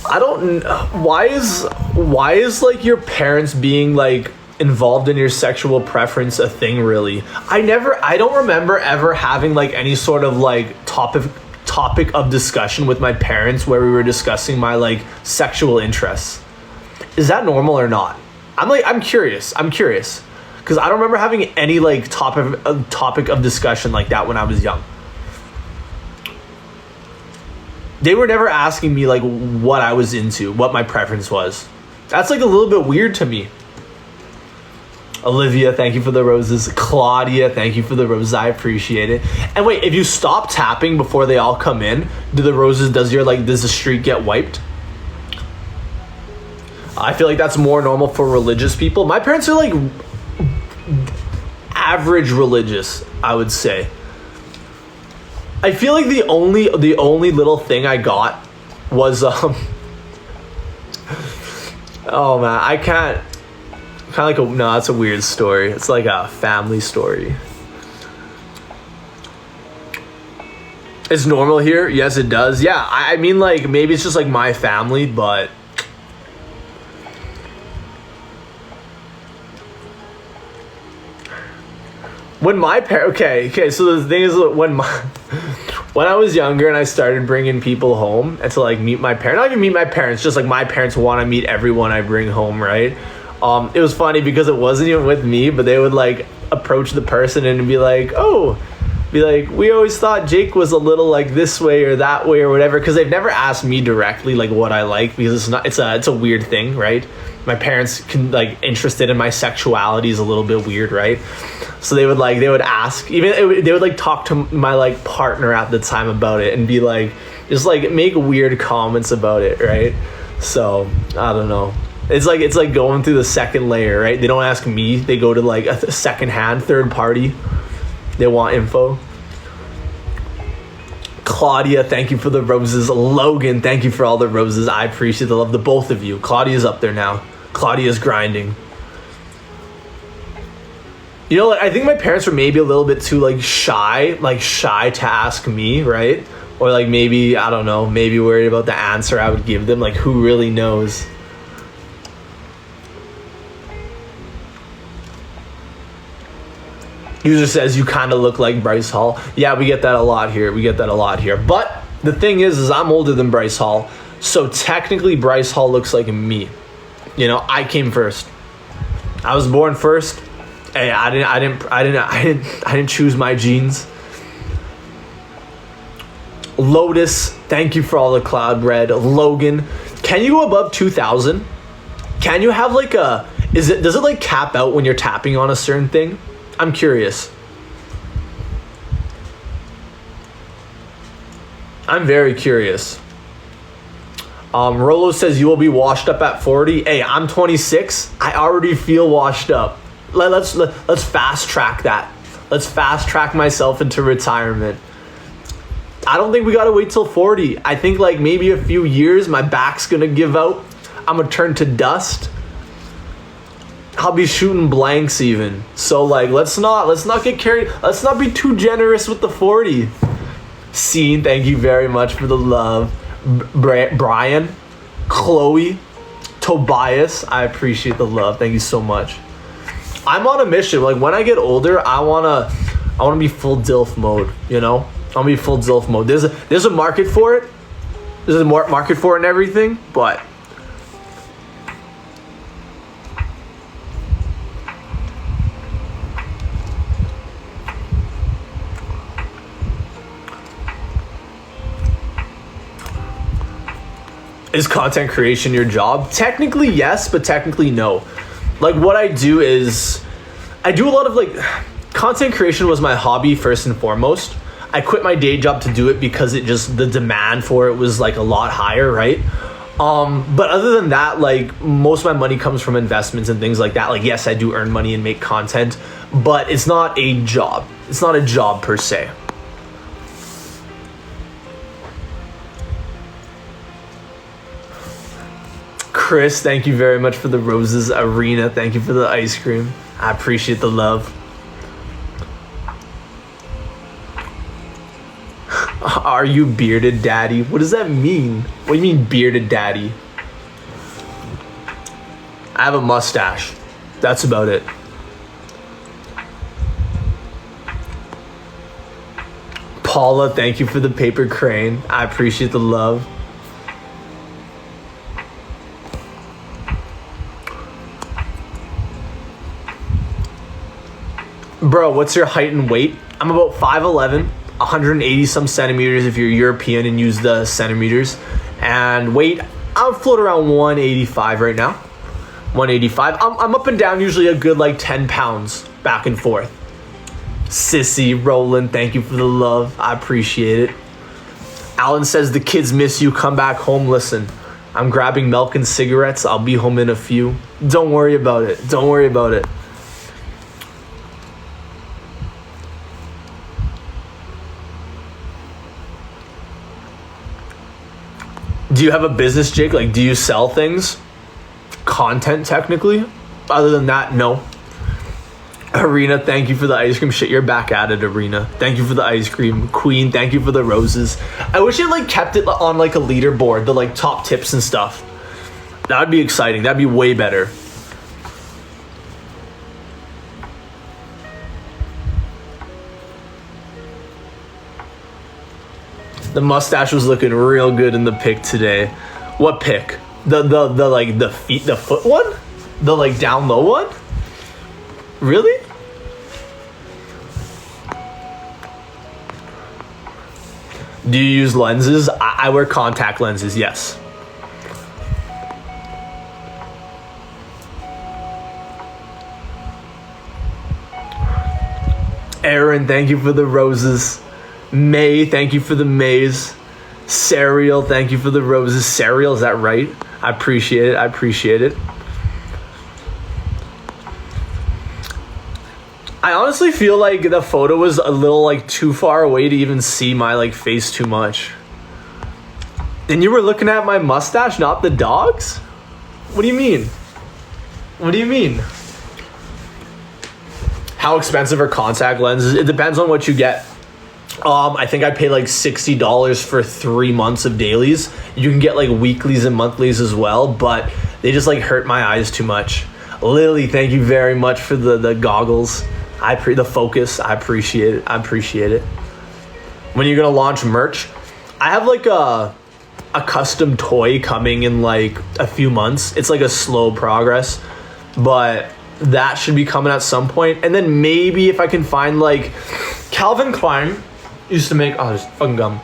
I don't. Why is like your parents being like involved in your sexual preference a thing, really? I don't remember ever having like any sort of like topic of discussion with my parents where we were discussing my like sexual interests. Is that normal or not? I'm curious because I don't remember having any like topic of discussion like that when I was young. They were never asking me like what I was into, what my preference was. That's like a little bit weird to me. Olivia, thank you for the roses. Claudia, thank you for the roses. I appreciate it. And wait, if you stop tapping before they all come in, does the streak get wiped? I feel like that's more normal for religious people. My parents are like average religious, I would say. I feel like the only little thing I got was oh man, I can't. Kind of like no, that's a weird story. It's like a family story. It's normal here? Yes, it does. Yeah, I mean, like, maybe it's just like my family, but when my parents, okay, so the thing is, when I was younger and I started bringing people home and to like meet my parents, not even meet my parents, just like my parents want to meet everyone I bring home, right? It was funny because it wasn't even with me, but they would like approach the person and be like, we always thought Jake was a little like this way or that way or whatever, because they've never asked me directly like what I like, because it's a weird thing, right? My parents can like interested in my sexuality is a little bit weird, right? So they would ask, they would like talk to my like partner at the time about it and be like, just like make weird comments about it, right? So I don't know. It's like going through the second layer, right? They don't ask me. They go to like a second-hand, third party. They want info. Claudia, thank you for the roses. Logan, thank you for all the roses. I appreciate the love. The both of you. Claudia's up there now. Claudia's grinding. You know, like, I think my parents were maybe a little bit too shy to ask me, right? Or like maybe, I don't know, maybe worried about the answer I would give them. Like, who really knows? User says you kind of look like Bryce Hall. Yeah, we get that a lot here. But the thing is I'm older than Bryce Hall, so technically Bryce Hall looks like me. You know, I came first. I was born first. Hey, I didn't choose my genes. Lotus, thank you for all the cloud red. Logan, can you go above 2,000? Can you have like does it like cap out when you're tapping on a certain thing? I'm curious. I'm very curious. Rolo says you will be washed up at 40. Hey, I'm 26. I already feel washed up. Let's fast track that. Let's fast track myself into retirement. I don't think we gotta wait till 40. I think like maybe a few years, my back's gonna give out. I'm gonna turn to dust. I'll be shooting blanks even. So like, let's not get carried. Let's not be too generous with the 40. Scene, thank you very much for the love. Brian, Chloe, Tobias, I appreciate the love. Thank you so much. I'm on a mission. Like, when I get older, I wanna be full DILF mode, you know? I wanna be full DILF mode. There's a market for it. There's a market for it and everything, but is content creation your job? Technically yes, but technically no. Like, what I do is I do a lot of, like, content creation was my hobby first and foremost. I quit my day job to do it because the demand for it was like a lot higher, right? But other than that, like, most of my money comes from investments and things like that. Like, yes, I do earn money and make content, but it's not a job. It's not a job per se. Chris, thank you very much for the roses. Arena, thank you for the ice cream. I appreciate the love. Are you bearded daddy? What does that mean? What do you mean bearded daddy? I have a mustache. That's about it. Paula, thank you for the paper crane. I appreciate the love. Bro, what's your height and weight? I'm about 5'11", 180 some centimeters if you're European and use the centimeters. And weight, I'll float around 185 right now. 185. I'm up and down usually a good like 10 pounds back and forth. Sissy, Roland, thank you for the love. I appreciate it. Alan says the kids miss you. Come back home. Listen, I'm grabbing milk and cigarettes. I'll be home in a few. Don't worry about it. Don't worry about it. Do you have a business, Jake? Like, do you sell things? Content, technically? Other than that, no. Arena, thank you for the ice cream. Shit, you're back at it, Arena. Thank you for the ice cream. Queen, thank you for the roses. I wish it, like, kept it on, like, a leaderboard, the, like, top tips and stuff. That would be exciting. That'd be way better. The mustache was looking real good in the pic today. What pic? The foot one? The like down low one? Really? Do you use lenses? I wear contact lenses, yes. Aaron, thank you for the roses. May, thank you for the maze. Cereal, thank you for the roses. Cereal, is that right? I appreciate it. I appreciate it. I honestly feel like the photo was a little like too far away to even see my like face too much. And you were looking at my mustache, not the dog's? What do you mean? What do you mean? How expensive are contact lenses? It depends on what you get. I think I paid like $60 for 3 months of dailies. You can get like weeklies and monthlies as well, but they just like hurt my eyes too much. Lily, thank you very much for the goggles. The focus. I appreciate it. I appreciate it. When you're gonna launch merch, I have like a custom toy coming in like a few months. It's like a slow progress, but that should be coming at some point. And then maybe if I can find like Calvin Klein used to make, oh, there's fucking gum.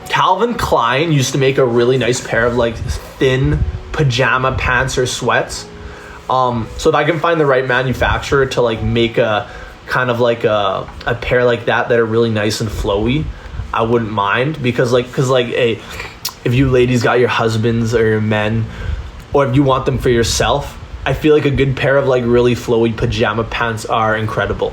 Calvin Klein used to make a really nice pair of like thin pajama pants or sweats. So if I can find the right manufacturer to like make a kind of like a pair like that are really nice and flowy, I wouldn't mind, because if you ladies got your husbands or your men, or if you want them for yourself, I feel like a good pair of like really flowy pajama pants are incredible.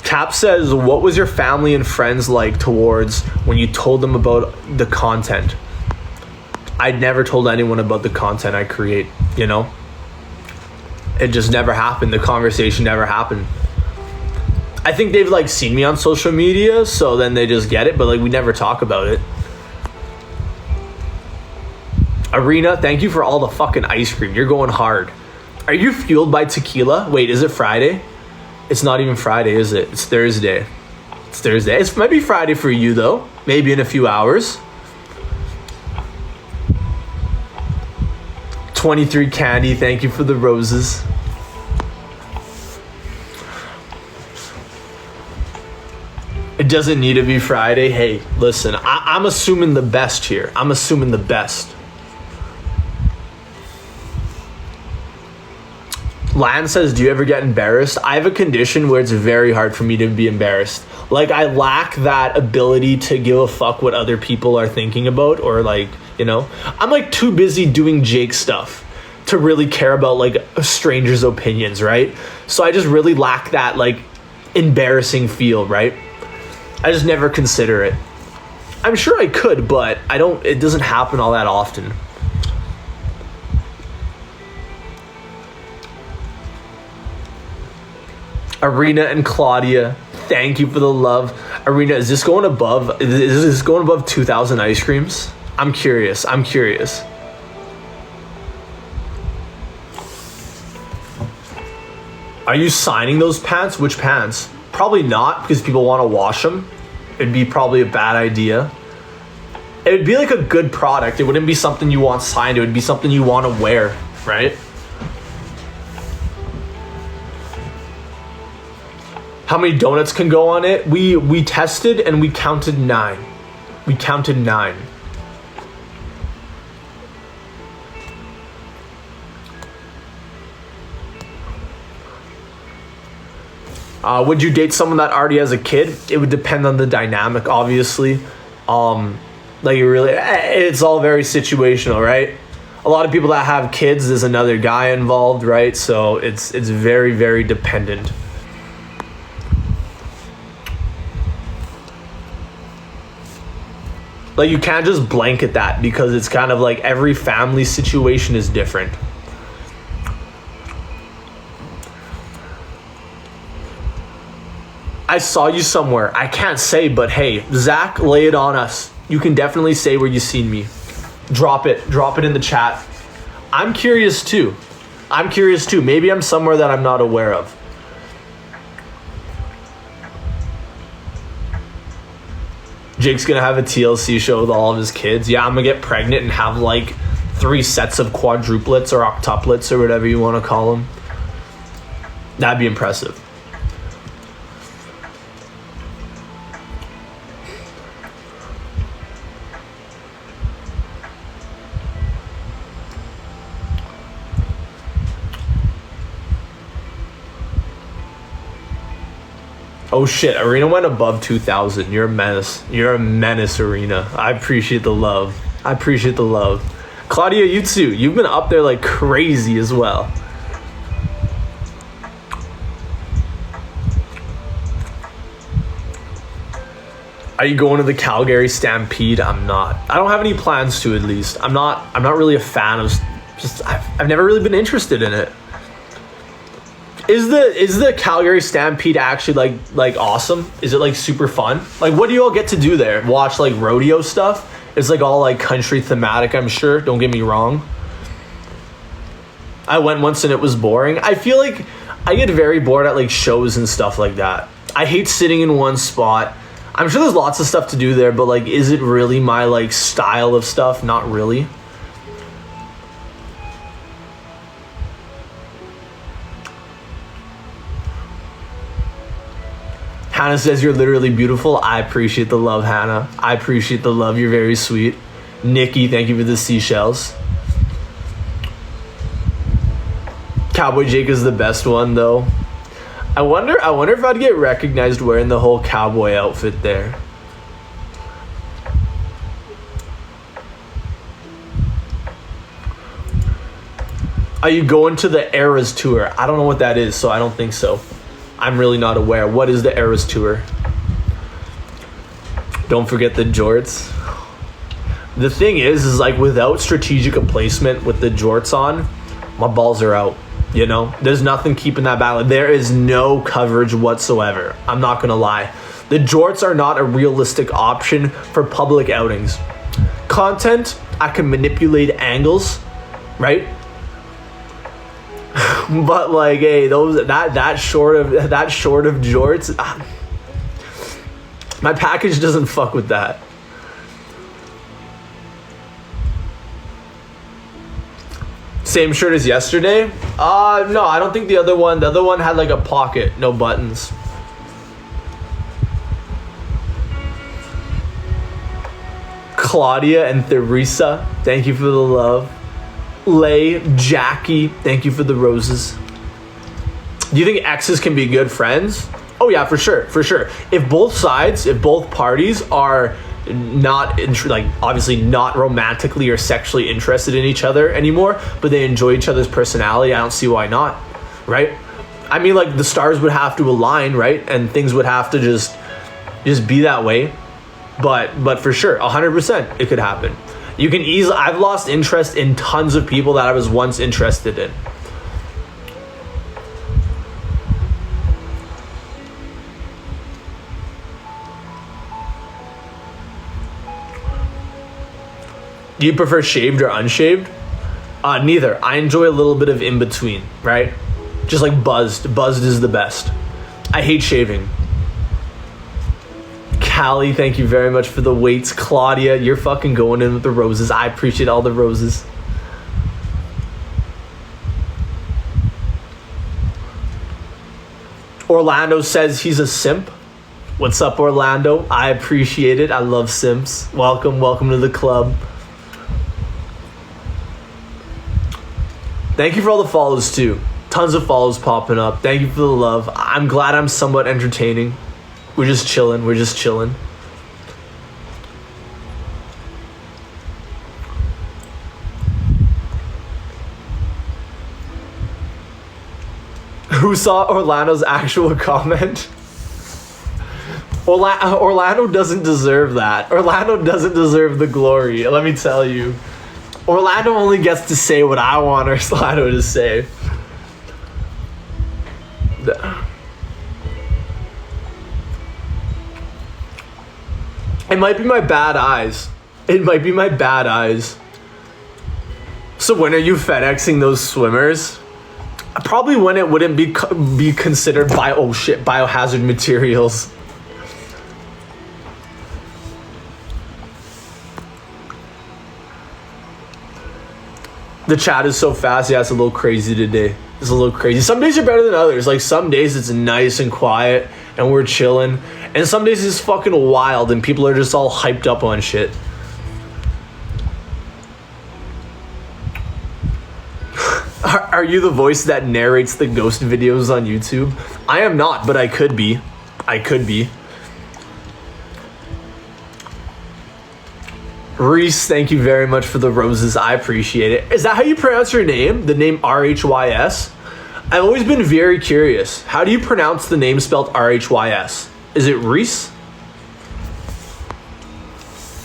Cap says, what was your family and friends like towards when you told them about the content? I'd never told anyone about the content I create, you know? It just never happened. The conversation never happened. I think they've like seen me on social media, so then they just get it, but like we never talk about it. Arena, thank you for all the fucking ice cream. You're going hard. Are you fueled by tequila? Wait, is it Friday? It's not even Friday, is it? It's Thursday. It's Thursday. It might be Friday for you though. Maybe in a few hours. 23 Candy, thank you for the roses. It doesn't need to be Friday. Hey, listen, I'm assuming the best here. I'm assuming the best. Lan says, do you ever get embarrassed? I have a condition where it's very hard for me to be embarrassed. Like, I lack that ability to give a fuck what other people are thinking about, or like, you know, I'm like too busy doing Jake stuff to really care about like a stranger's opinions, right? So I just really lack that like embarrassing feel, right? I just never consider it. I'm sure I could, but it doesn't happen all that often. Arena and Claudia, thank you for the love. Arena, is this going above 2,000 ice creams? I'm curious. Are you signing those pants? Which pants? Probably not, because people want to wash them. It'd be probably a bad idea. It would be like a good product. It wouldn't be something you want signed. It would be something you want to wear, right? How many donuts can go on it? We tested and we counted 9. We counted 9. Would you date someone that already has a kid? It would depend on the dynamic, obviously. It's all very situational, right? A lot of people that have kids, there's another guy involved, right? So it's very, very dependent. Like, you can't just blanket that, because it's kind of like every family situation is different. I saw you somewhere. I can't say, but hey, Zach, lay it on us. You can definitely say where you seen me. Drop it in the chat. I'm curious too. Maybe I'm somewhere that I'm not aware of. Jake's gonna have a TLC show with all of his kids. Yeah, I'm gonna get pregnant and have like 3 sets of quadruplets or octuplets or whatever you want to call them. That'd be impressive. Oh shit, Arena went above 2,000. You're a menace. Arena. I appreciate the love. Claudia Yutsu, you've been up there like crazy as well. Are you going to the Calgary Stampede? I'm not. I don't have any plans to, at least. I'm not really a fan of, I've never really been interested in it. Is the Calgary Stampede actually like awesome? Is it like super fun? Like, what do you all get to do there? Watch like rodeo stuff? It's like all like country thematic, I'm sure. Don't get me wrong. I went once and it was boring. I feel like I get very bored at like shows and stuff like that. I hate sitting in one spot. I'm sure there's lots of stuff to do there, but like, is it really my like style of stuff? Not really. Hannah says you're literally beautiful. I appreciate the love, Hannah. I appreciate the love. You're very sweet. Nikki, thank you for the seashells. Cowboy Jake is the best one, though. I wonder if I'd get recognized wearing the whole cowboy outfit there. Are you going to the Eras tour? I don't know what that is, so I don't think so. I'm really not aware. What is the Eras tour? Don't forget the jorts. The thing is like, without strategic placement with the jorts on, my balls are out. You know, there's nothing keeping that back. There is no coverage whatsoever. I'm not gonna lie. The jorts are not a realistic option for public outings. Content, I can manipulate angles, right? But like, hey, that short of jorts, my package doesn't fuck with that. Same shirt as yesterday? No, I don't think the other one had like a pocket, no buttons. Claudia and Theresa, thank you for the love. Lay, Jackie, thank you for the roses. Do you think exes can be good friends? Oh yeah, for sure. If both parties are not obviously not romantically or sexually interested in each other anymore, but they enjoy each other's personality, I don't see why not, right? I mean, like, the stars would have to align, right? And things would have to just be that way. But for sure, 100% it could happen. You can easily, I've lost interest in tons of people that I was once interested in. Do you prefer shaved or unshaved? Neither. I enjoy a little bit of in between, right? Just like buzzed. Buzzed is the best. I hate shaving. Callie, thank you very much for the weights. Claudia, you're fucking going in with the roses. I appreciate all the roses. Orlando says he's a simp. What's up, Orlando? I appreciate it. I love simps. Welcome to the club. Thank you for all the follows too. Tons of follows popping up. Thank you for the love. I'm glad I'm somewhat entertaining. We're just chilling. Who saw Orlando's actual comment? Orlando doesn't deserve that. Orlando doesn't deserve the glory. Let me tell you. Orlando only gets to say what I want Orlando to say. It might be my bad eyes. So when are you FedExing those swimmers? Probably when it wouldn't be considered biohazard materials. The chat is so fast. Yeah, it's a little crazy today. It's a little crazy. Some days are better than others. Like, some days it's nice and quiet and we're chilling. And some days it's fucking wild and people are just all hyped up on shit. Are you the voice that narrates the ghost videos on YouTube? I am not, but I could be. Reese, thank you very much for the roses. I appreciate it. Is that how you pronounce your name? The name RHYS? I've always been very curious. How do you pronounce the name spelled RHYS? Is it Reese?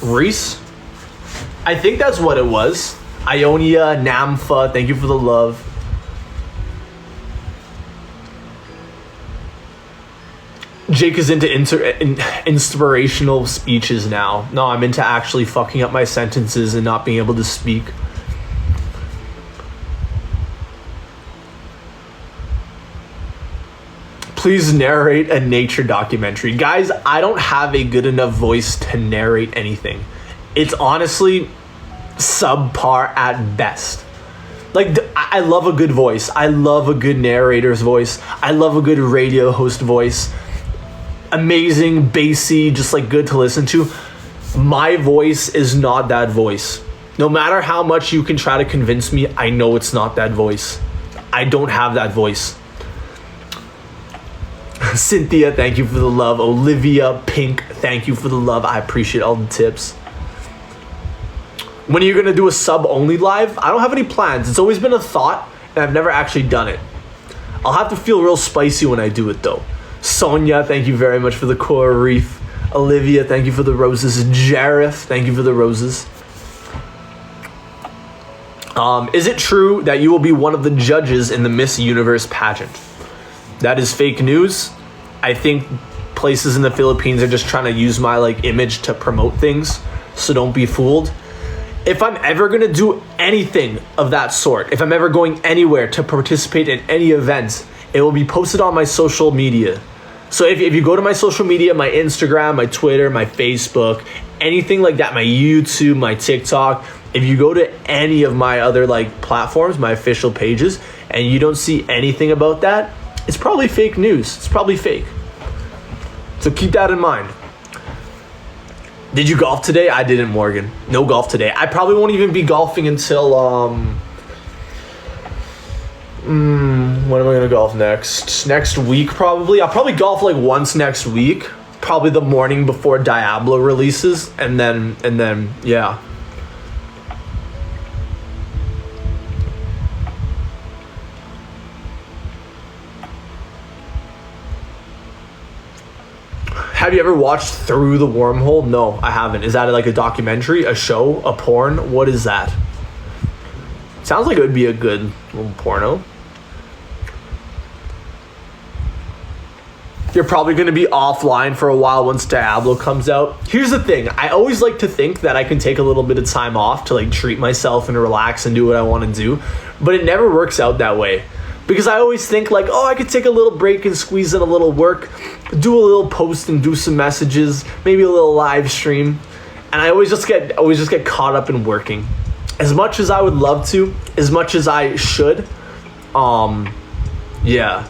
Reese? I think that's what it was. Ionia, Namfa, thank you for the love. Jake is into inspirational speeches now. No, I'm into actually fucking up my sentences and not being able to speak. Please narrate a nature documentary. Guys, I don't have a good enough voice to narrate anything. It's honestly subpar at best. Like, I love a good voice. I love a good narrator's voice. I love a good radio host voice. Amazing, bassy, just like good to listen to. My voice is not that voice. No matter how much you can try to convince me, I know it's not that voice. I don't have that voice. Cynthia, thank you for the love. Olivia, Pink, thank you for the love. I appreciate all the tips. When are you gonna do a sub-only live? I don't have any plans. It's always been a thought, and I've never actually done it. I'll have to feel real spicy when I do it, though. Sonia, thank you very much for the coral reef. Olivia, thank you for the roses. Jareth, thank you for the roses. Is it true that you will be one of the judges in the Miss Universe pageant? That is fake news. I think places in the Philippines are just trying to use my like image to promote things, so don't be fooled. If I'm ever gonna do anything of that sort, if I'm ever going anywhere to participate in any events, it will be posted on my social media. So if you go to my social media, my Instagram, my Twitter, my Facebook, anything like that, my YouTube, my TikTok, if you go to any of my other like platforms, my official pages, and you don't see anything about that, it's probably fake news. It's probably fake. So keep that in mind. Did you golf today? I didn't, Morgan. No golf today. I probably won't even be golfing until when am I gonna golf next? Next week probably. I'll probably golf like once next week. Probably the morning before Diablo releases, and then yeah. Have you ever watched Through the Wormhole? No, I haven't. Is that like a documentary, a show, a porn? What is that? Sounds like it would be a good little porno. You're probably going to be offline for a while once Diablo comes out. Here's the thing. I always like to think that I can take a little bit of time off to like treat myself and relax and do what I want to do. But it never works out that way. Because I always think like, oh, I could take a little break and squeeze in a little work, do a little post and do some messages, maybe a little live stream. And I always just get caught up in working. As much as I would love to, as much as I should, yeah.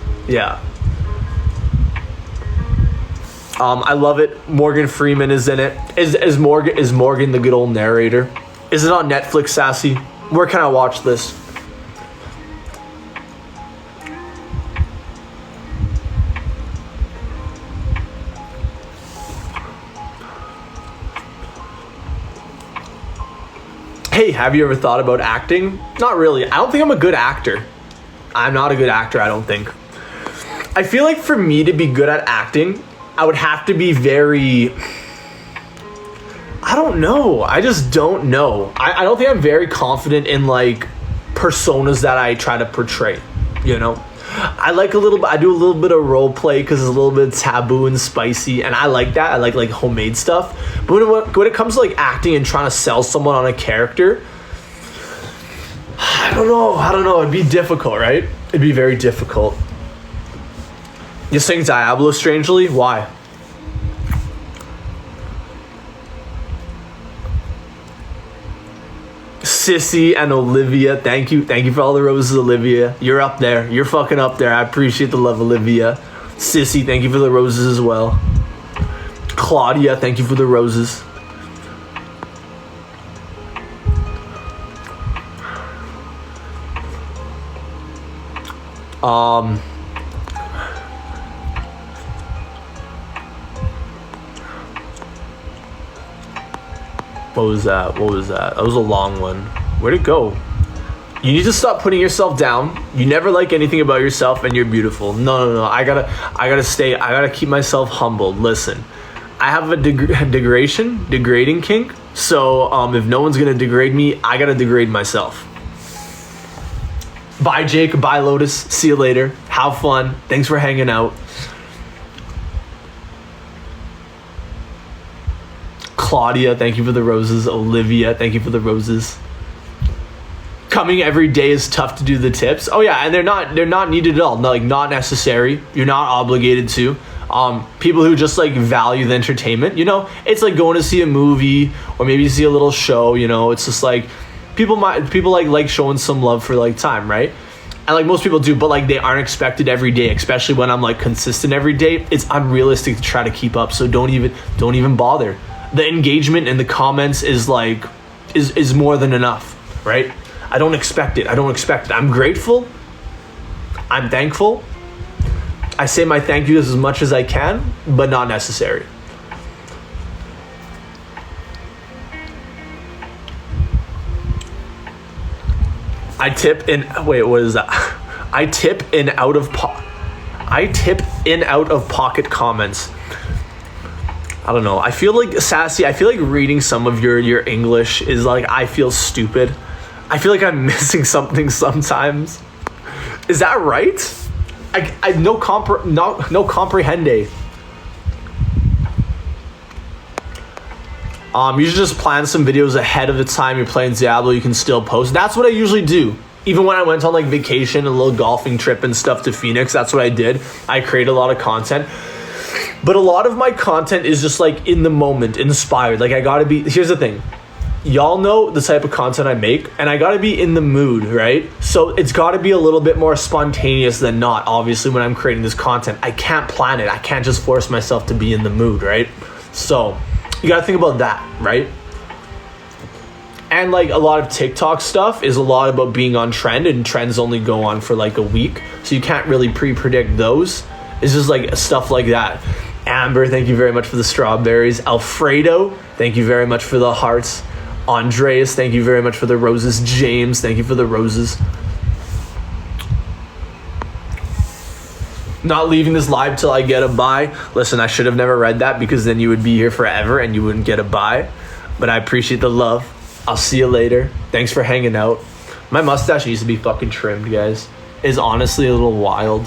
I love it. Morgan Freeman is in it. Is Morgan the good old narrator? Is it on Netflix, Sassy? Where can I watch this? Hey, have you ever thought about acting? Not really. I don't think I'm a good actor. I'm not a good actor, I don't think. I feel like for me to be good at acting, I would have to be very... I don't know. I just don't know. I don't think I'm very confident in like personas that I try to portray, you know? I do a little bit of role play because it's a little bit taboo and spicy, and I like that. I like homemade stuff. But when it comes to like acting and trying to sell someone on a character, I don't know. It'd be difficult, right? It'd be very difficult. You sing Diablo strangely? Why? Sissy and Olivia, thank you for all the roses, Olivia. You're up there. You're fucking up there. I appreciate the love, Olivia. Sissy, thank you for the roses as well. Claudia, thank you for the roses. What was that? That was a long one. Where'd it go? You need to stop putting yourself down. You never like anything about yourself, and you're beautiful. No. I gotta keep myself humbled. Listen, I have a degrading kink. So if no one's gonna degrade me, I gotta degrade myself. Bye, Jake. Bye, Lotus. See you later. Have fun. Thanks for hanging out. Claudia, thank you for the roses. Olivia, thank you for the roses. Coming every day is tough to do the tips. Oh yeah, and they're not needed at all. Not necessary. You're not obligated to. People who just like value the entertainment, you know, it's like going to see a movie or maybe see a little show, you know, it's just like people like showing some love for like time, right? And like most people do, but like they aren't expected every day, especially when I'm like consistent every day. It's unrealistic to try to keep up, so don't even bother. The engagement in the comments is like is more than enough, right? I don't expect it. I'm grateful. I'm thankful. I say my thank yous as much as I can, but not necessary. I tip in out of pocket comments. I don't know. I feel like, Sassy, reading some of your English is like, I feel stupid. I feel like I'm missing something sometimes. Is that right? I no comprehende. You should just plan some videos ahead of the time you're playing Diablo. You can still post. That's what I usually do. Even when I went on like vacation, a little golfing trip and stuff to Phoenix, that's what I did. I create a lot of content. But a lot of my content is just like in the moment, inspired. Like I gotta be, here's the thing. Y'all know the type of content I make, and I gotta be in the mood, right? So it's gotta be a little bit more spontaneous than not, obviously, when I'm creating this content. I can't plan it. I can't just force myself to be in the mood, right? So you gotta think about that, right? And like a lot of TikTok stuff is a lot about being on trend, and trends only go on for like a week. So you can't really pre-predict those. It's just like stuff like that. Amber, thank you very much for the strawberries. Alfredo, thank you very much for the hearts. Andreas, thank you very much for the roses. James, thank you for the roses. Not leaving this live till I get a buy. Listen, I should have never read that because then you would be here forever and you wouldn't get a buy. But I appreciate the love. I'll see you later. Thanks for hanging out. My mustache needs to be fucking trimmed, guys. It's honestly a little wild.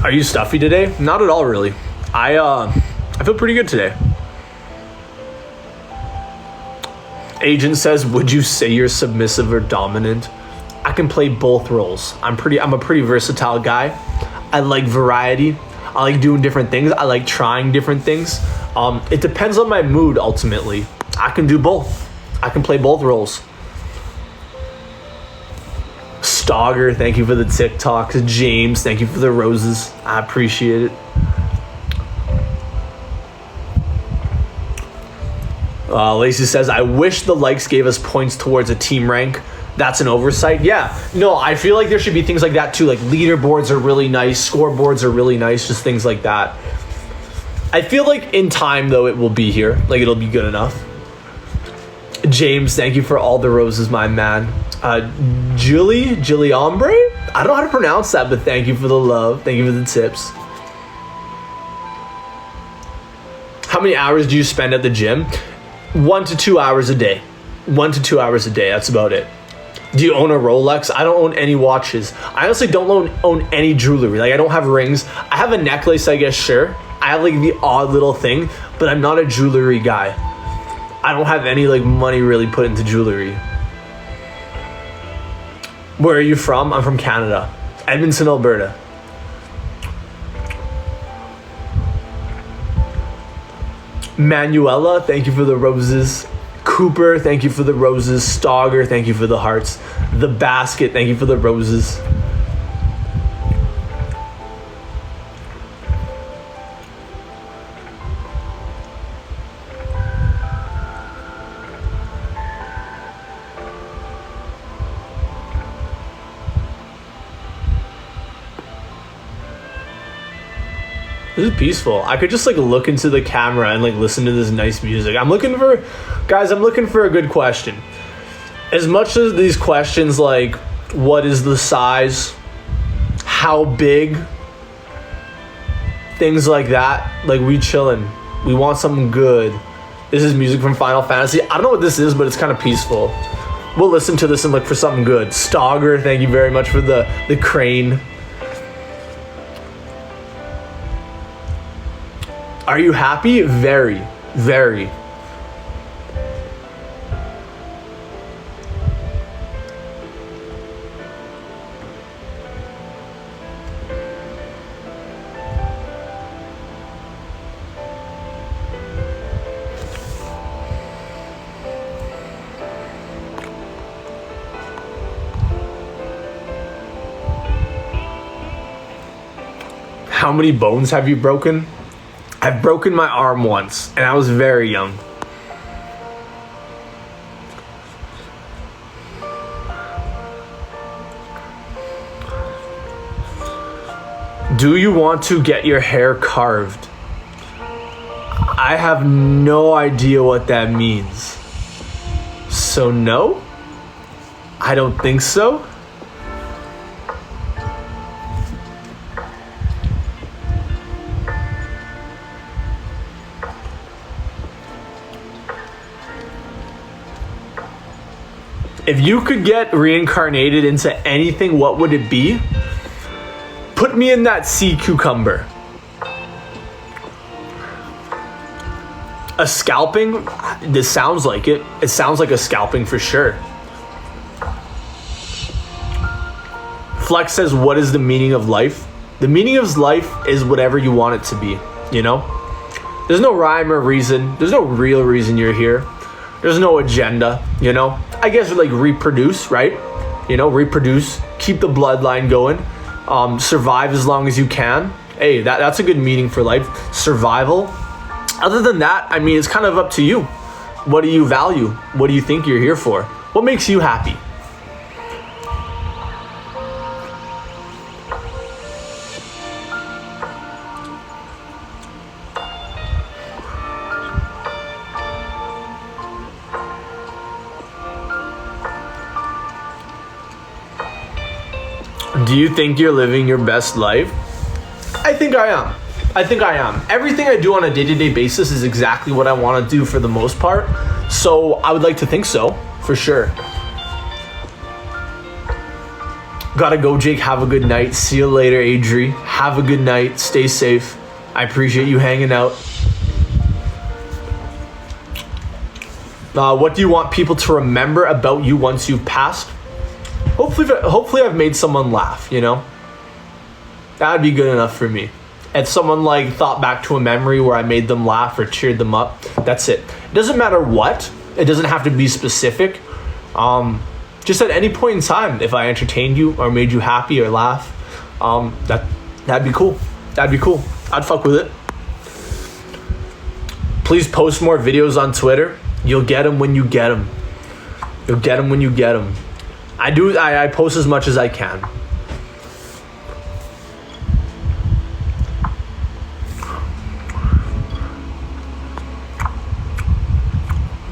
Are you stuffy today? Not at all, really. I feel pretty good today. Agent says, would you say you're submissive or dominant? I can play both roles. I'm a pretty versatile guy. I like variety. I like doing different things. I like trying different things. It depends on my mood, ultimately. I can do both. I can play both roles. Stogger, thank you for the TikToks. James, thank you for the roses. I appreciate it. Lacey says, I wish the likes gave us points towards a team rank. That's an oversight. Yeah, no, I feel like there should be things like that too. Like leaderboards are really nice. Scoreboards are really nice. Just things like that. I feel like in time, though, it will be here. Like it'll be good enough. James, thank you for all the roses, my man. Julie Ombre? I don't know how to pronounce that, but thank you for the love. Thank you for the tips. How many hours do you spend at the gym? 1 to 2 hours a day. 1 to 2 hours a day. That's about it. Do you own a Rolex? I don't own any watches. I honestly don't own any jewelry. Like I don't have rings. I have a necklace, I guess, sure. I have like the odd little thing, but I'm not a jewelry guy. I don't have any like money really put into jewelry. Where are you from? I'm from Canada. Edmonton, Alberta. Manuela, thank you for the roses. Cooper, thank you for the roses. Stogger, thank you for the hearts. The Basket, thank you for the roses. This is peaceful. I could just like look into the camera and like listen to this nice music. I'm looking for a good question. As much as these questions like what is the size, how big, things like that, like we chilling. We want something good. This is music from Final Fantasy. I don't know what this is, but it's kind of peaceful. We'll listen to this and look for something good. Stogger, thank you very much for the crane. Are you happy? Very, very. How many bones have you broken? I've broken my arm once, and I was very young. Do you want to get your hair carved? I have no idea what that means. So no? I don't think so. If you could get reincarnated into anything, what would it be? Put me in that sea cucumber. A scalping? This sounds like it. It sounds like a scalping for sure. Flex says, what is the meaning of life? The meaning of life is whatever you want it to be, you know? There's no rhyme or reason. There's no real reason you're here. There's no agenda, you know? I guess like reproduce, right? You know, reproduce, keep the bloodline going, survive as long as you can. Hey, that's a good meaning for life. Survival. Other than that, I mean, it's kind of up to you. What do you value? What do you think you're here for? What makes you happy? Do you think you're living your best life? I think I am. I think I am. Everything I do on a day-to-day basis is exactly what I want to do for the most part. So I would like to think so, for sure. Gotta go, Jake. Have a good night. See you later, Adri. Have a good night. Stay safe. I appreciate you hanging out. What do you want people to remember about you once you've passed? Hopefully I've made someone laugh, you know? That would be good enough for me. If someone like thought back to a memory where I made them laugh or cheered them up, that's it. It doesn't matter what. It doesn't have to be specific. Just at any point in time, if I entertained you or made you happy or laugh, that'd be cool. That'd be cool. I'd fuck with it. Please post more videos on Twitter. You'll get them when you get them. You'll get them when you get them. I post as much as I can.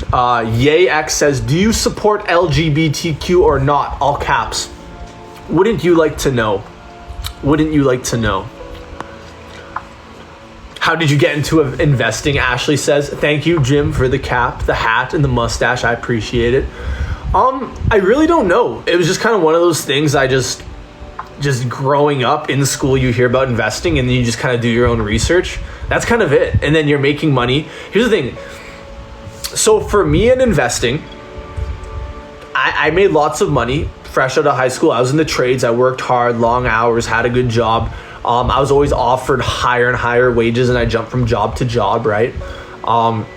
YayX says, do you support LGBTQ or not? All caps. Wouldn't you like to know? Wouldn't you like to know? How did you get into investing? Ashley says, thank you, Jim, for the cap, the hat, and the mustache. I appreciate it. I really don't know. It was just kind of one of those things. I just growing up in school, you hear about investing and then you just kind of do your own research. That's kind of it. And then you're making money. Here's the thing. So for me in investing, I made lots of money fresh out of high school. I was in the trades. I worked hard, long hours, had a good job. I was always offered higher and higher wages and I jumped from job to job, right?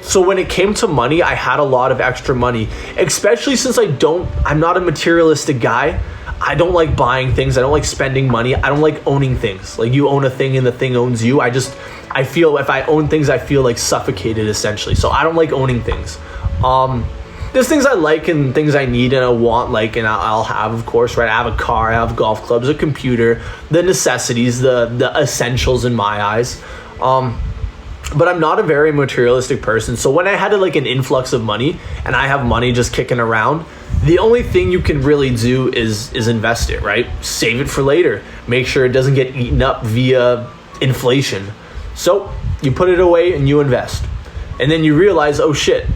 So when it came to money, I had a lot of extra money, especially since I'm not a materialistic guy. I don't like buying things. I don't like spending money. I don't like owning things. Like you own a thing and the thing owns you. I feel if I own things, I feel like suffocated essentially. So I don't like owning things. There's things I like and things I need and I want, like, and I'll have, of course, right? I have a car, I have golf clubs, a computer, the necessities, the essentials in my eyes. But I'm not a very materialistic person. So when I had like an influx of money and I have money just kicking around, the only thing you can really do is invest it, right? Save it for later. Make sure it doesn't get eaten up via inflation. So you put it away and you invest. And then you realize, oh shit,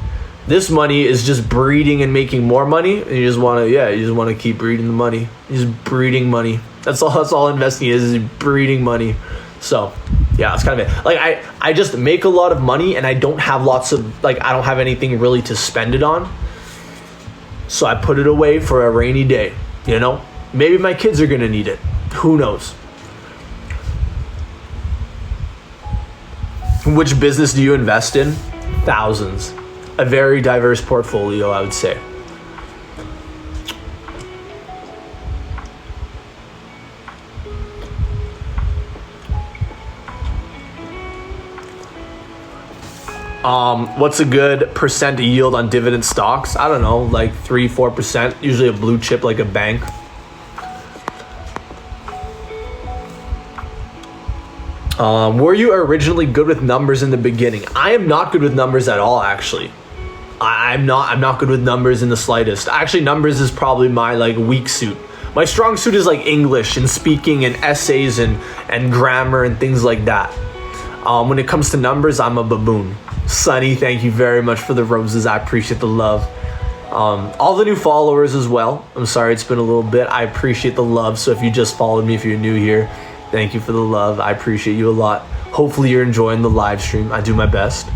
this money is just breeding and making more money. And you just want to keep breeding the money. You're just breeding money. That's all investing is breeding money. So yeah, that's kind of it. Like I just make a lot of money and I don't have I don't have anything really to spend it on. So I put it away for a rainy day, you know? Maybe my kids are gonna need it. Who knows? Which business do you invest in? Thousands. A very diverse portfolio, I would say. What's a good percent yield on dividend stocks? I don't know, like 3-4%, usually a blue chip like a bank. Were you originally good with numbers in the beginning? I am not good with numbers at all, actually. I'm not good with numbers in the slightest. Actually, numbers is probably my like weak suit. My strong suit is like English and speaking and essays and grammar and things like that. When it comes to numbers, I'm a baboon. Sunny, thank you very much for the roses. I appreciate the love. All the new followers as well. I'm sorry it's been a little bit. I appreciate the love. So if you just followed me, if you're new here, thank you for the love. I appreciate you a lot. Hopefully you're enjoying the live stream. I do my best.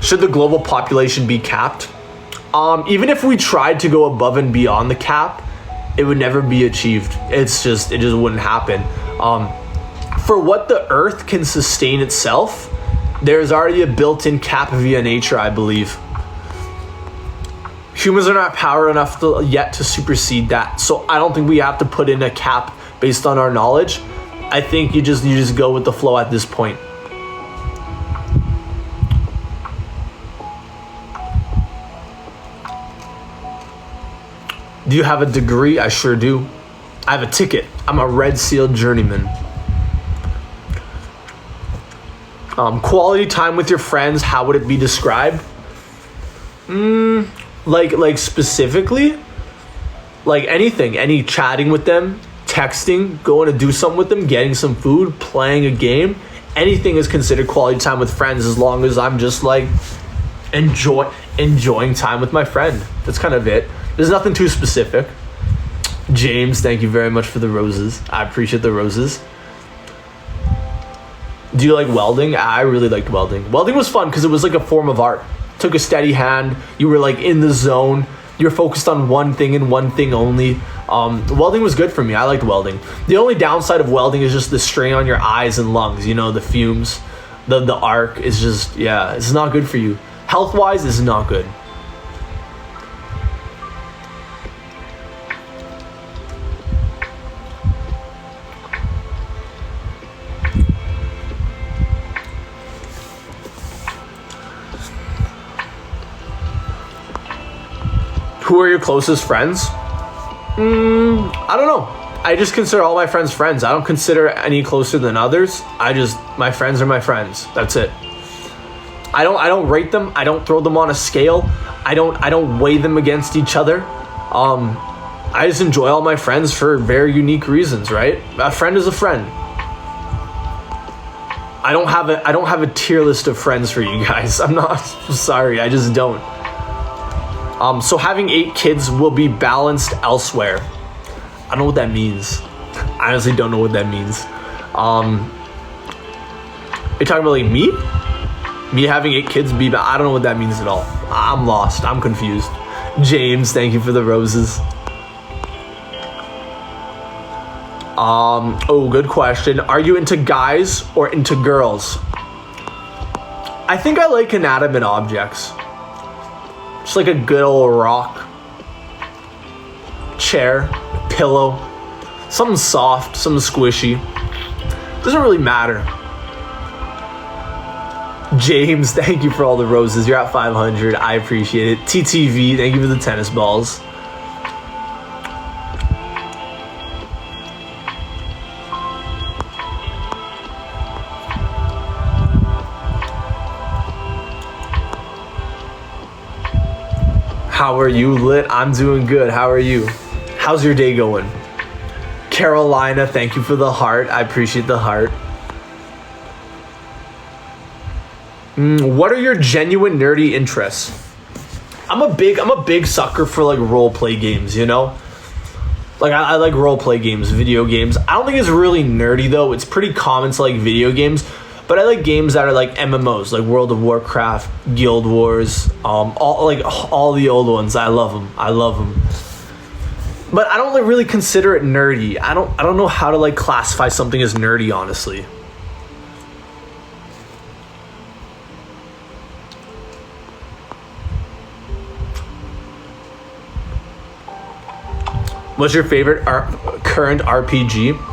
Should the global population be capped? Even if we tried to go above and beyond the cap, it would never be achieved. It just wouldn't happen. For what the Earth can sustain itself, there's already a built-in cap via nature, I believe. Humans are not power enough yet to supersede that, so I don't think we have to put in a cap based on our knowledge. I think you just go with the flow at this point. Do you have a degree? I sure do. I have a ticket. I'm a Red Seal journeyman. Quality time with your friends, how would it be described? Like specifically? Like anything, any chatting with them, texting, going to do something with them, getting some food, playing a game. Anything is considered quality time with friends as long as I'm just like enjoying time with my friend. That's kind of it. There's nothing too specific. James, thank you very much for the roses. I appreciate the roses. Do you like welding? I really liked welding. Welding was fun because it was like a form of art. Took a steady hand. You were like in the zone. You were focused on one thing and one thing only. Welding was good for me. I liked welding. The only downside of welding is just the strain on your eyes and lungs. You know, the fumes, the arc is just, yeah, it's not good for you. Health-wise, it's not good. Who are your closest friends? I don't know. I just consider all my friends friends. I don't consider any closer than others. My friends are my friends. That's it. I don't rate them. I don't throw them on a scale. I don't weigh them against each other. I just enjoy all my friends for very unique reasons, right? A friend is a friend. I don't have a tier list of friends for you guys. I'm not sorry. I just don't. So having 8 kids will be balanced elsewhere. I don't know what that means. I honestly don't know what that means. Are you talking about like me? Me having 8 kids be I don't know what that means at all. I'm lost. I'm confused. James, thank you for the roses. Oh, good question. Are you into guys or into girls? I think I like inanimate objects. Just like a good old rock, chair, pillow, something soft, something squishy. Doesn't really matter. James, thank you for all the roses. You're at 500. I appreciate it. TTV, thank you for the tennis balls. How are you? Lit? I'm doing good. How are you? How's your day going? Carolina, thank you for the heart. I appreciate the heart. What are your genuine nerdy interests? I'm a big sucker for like role play games, you know? Like I like role play games, video games. I don't think it's really nerdy though. It's pretty common to like video games. But I like games that are like MMOs, like World of Warcraft, Guild Wars, all the old ones. I love them. But I don't really consider it nerdy. I don't know how to like classify something as nerdy, honestly. What's your favorite current RPG?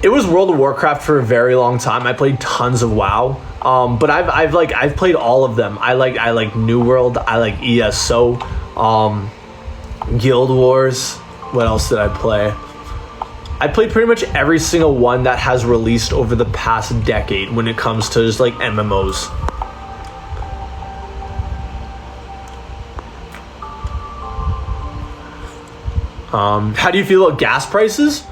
It was World of Warcraft for a very long time. I played tons of WoW, but I've played all of them. I like New World. I like ESO, Guild Wars. What else did I play? I played pretty much every single one that has released over the past decade when it comes to just like MMOs. How do you feel about gas prices?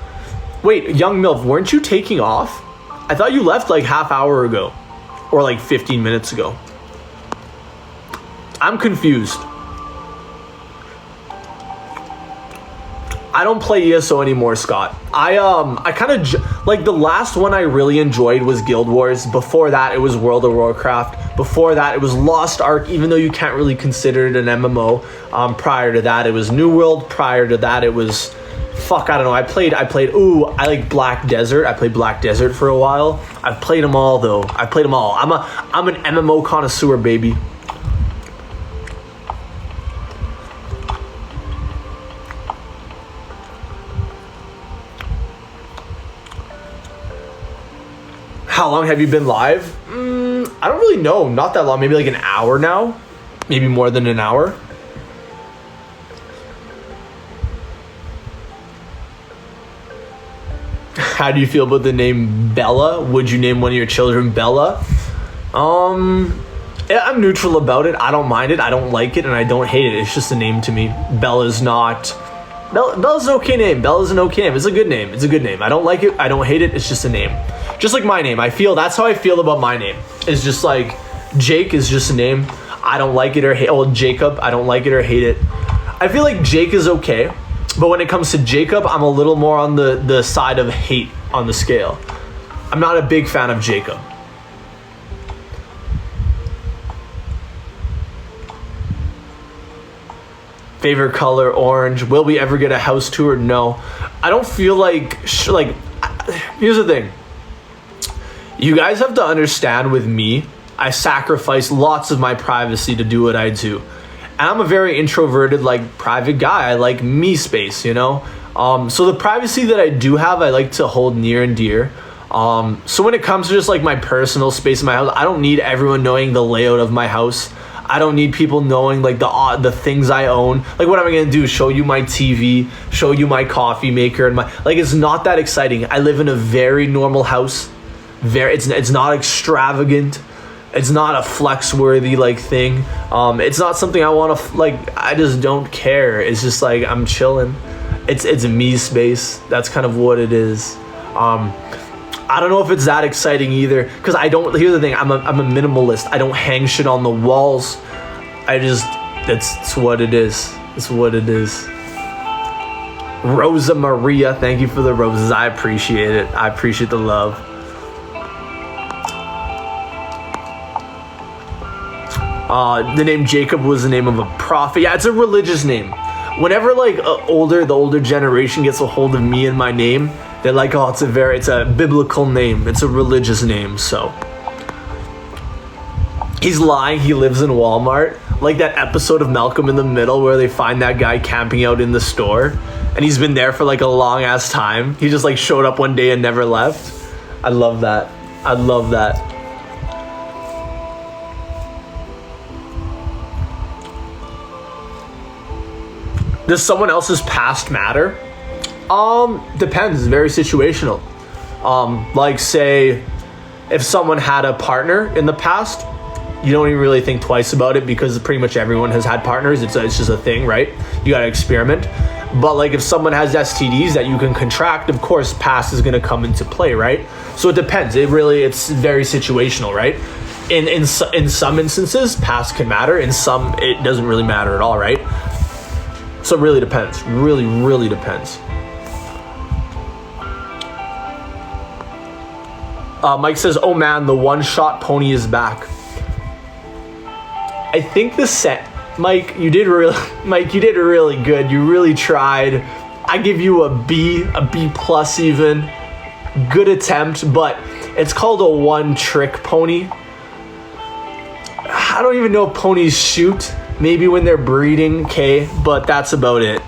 Wait, Young MILF, weren't you taking off? I thought you left like half hour ago or like 15 minutes ago. I'm confused. I don't play ESO anymore, Scott. I kind of like the last one I really enjoyed was Guild Wars. Before that, it was World of Warcraft. Before that, it was Lost Ark, even though you can't really consider it an MMO. Prior to that, it was New World. Prior to that, it was fuck, I don't know. I played. I like Black Desert. I played Black Desert for a while. I've played them all though. I've played them all. I'm an MMO connoisseur, baby. How long have you been live? I don't really know. Not that long. Maybe like an hour now. Maybe more than an hour. How do you feel about the name Bella? Would you name one of your children Bella? I'm neutral about it. I don't mind it. I don't like it, and I don't hate it. It's just a name to me. Bella's an okay name. Bella's an okay name. It's a good name. It's a good name. I don't like it. I don't hate it. It's just a name. Just like my name. That's how I feel about my name. It's just like Jake is just a name. I don't like it or hate. Oh, Jacob. I don't like it or hate it. I feel like Jake is okay. But when it comes to Jacob, I'm a little more on the side of hate on the scale. I'm not a big fan of Jacob. Favorite color, orange. Will we ever get a house tour? No. I don't feel like here's the thing. You guys have to understand with me, I sacrifice lots of my privacy to do what I do. And I'm a very introverted, like, private guy. I like me space, you know? So the privacy that I do have, I like to hold near and dear. So when it comes to just, like, my personal space in my house, I don't need everyone knowing the layout of my house. I don't need people knowing, like, the things I own. Like, what am I going to do? Show you my TV, show you my coffee maker, and like, it's not that exciting. I live in a very normal house. It's not extravagant. It's not a flex-worthy, like, thing. It's not something I want to, like, I just don't care. It's just, like, I'm chilling. It's a me space. That's kind of what it is. I don't know if it's that exciting either, because here's the thing, I'm a minimalist. I don't hang shit on the walls. It's what it is. It's what it is. Rosa Maria, thank you for the roses. I appreciate it. I appreciate the love. The name Jacob was the name of a prophet. Yeah, it's a religious name. Whenever like the older generation gets a hold of me and my name, they're like, oh, it's a biblical name. It's a religious name. So he's lying. He lives in Walmart. Like that episode of Malcolm in the Middle where they find that guy camping out in the store, and he's been there for like a long ass time. He just like showed up one day and never left. I love that. I love that. Does someone else's past matter? Depends. It's very situational. Like say, if someone had a partner in the past, you don't even really think twice about it because pretty much everyone has had partners. It's just a thing, right? You gotta experiment. But like if someone has STDs that you can contract, of course, past is gonna come into play, right? So it depends. It's very situational, right? In some instances, past can matter. In some, it doesn't really matter at all, right? So it really depends. Really, really depends. Mike says, oh man, the one-shot pony is back. I think the set, Mike, you did really good. You really tried. I give you a B plus even. Good attempt, but it's called a one-trick pony. I don't even know if ponies shoot. Maybe when they're breeding, okay, but that's about it.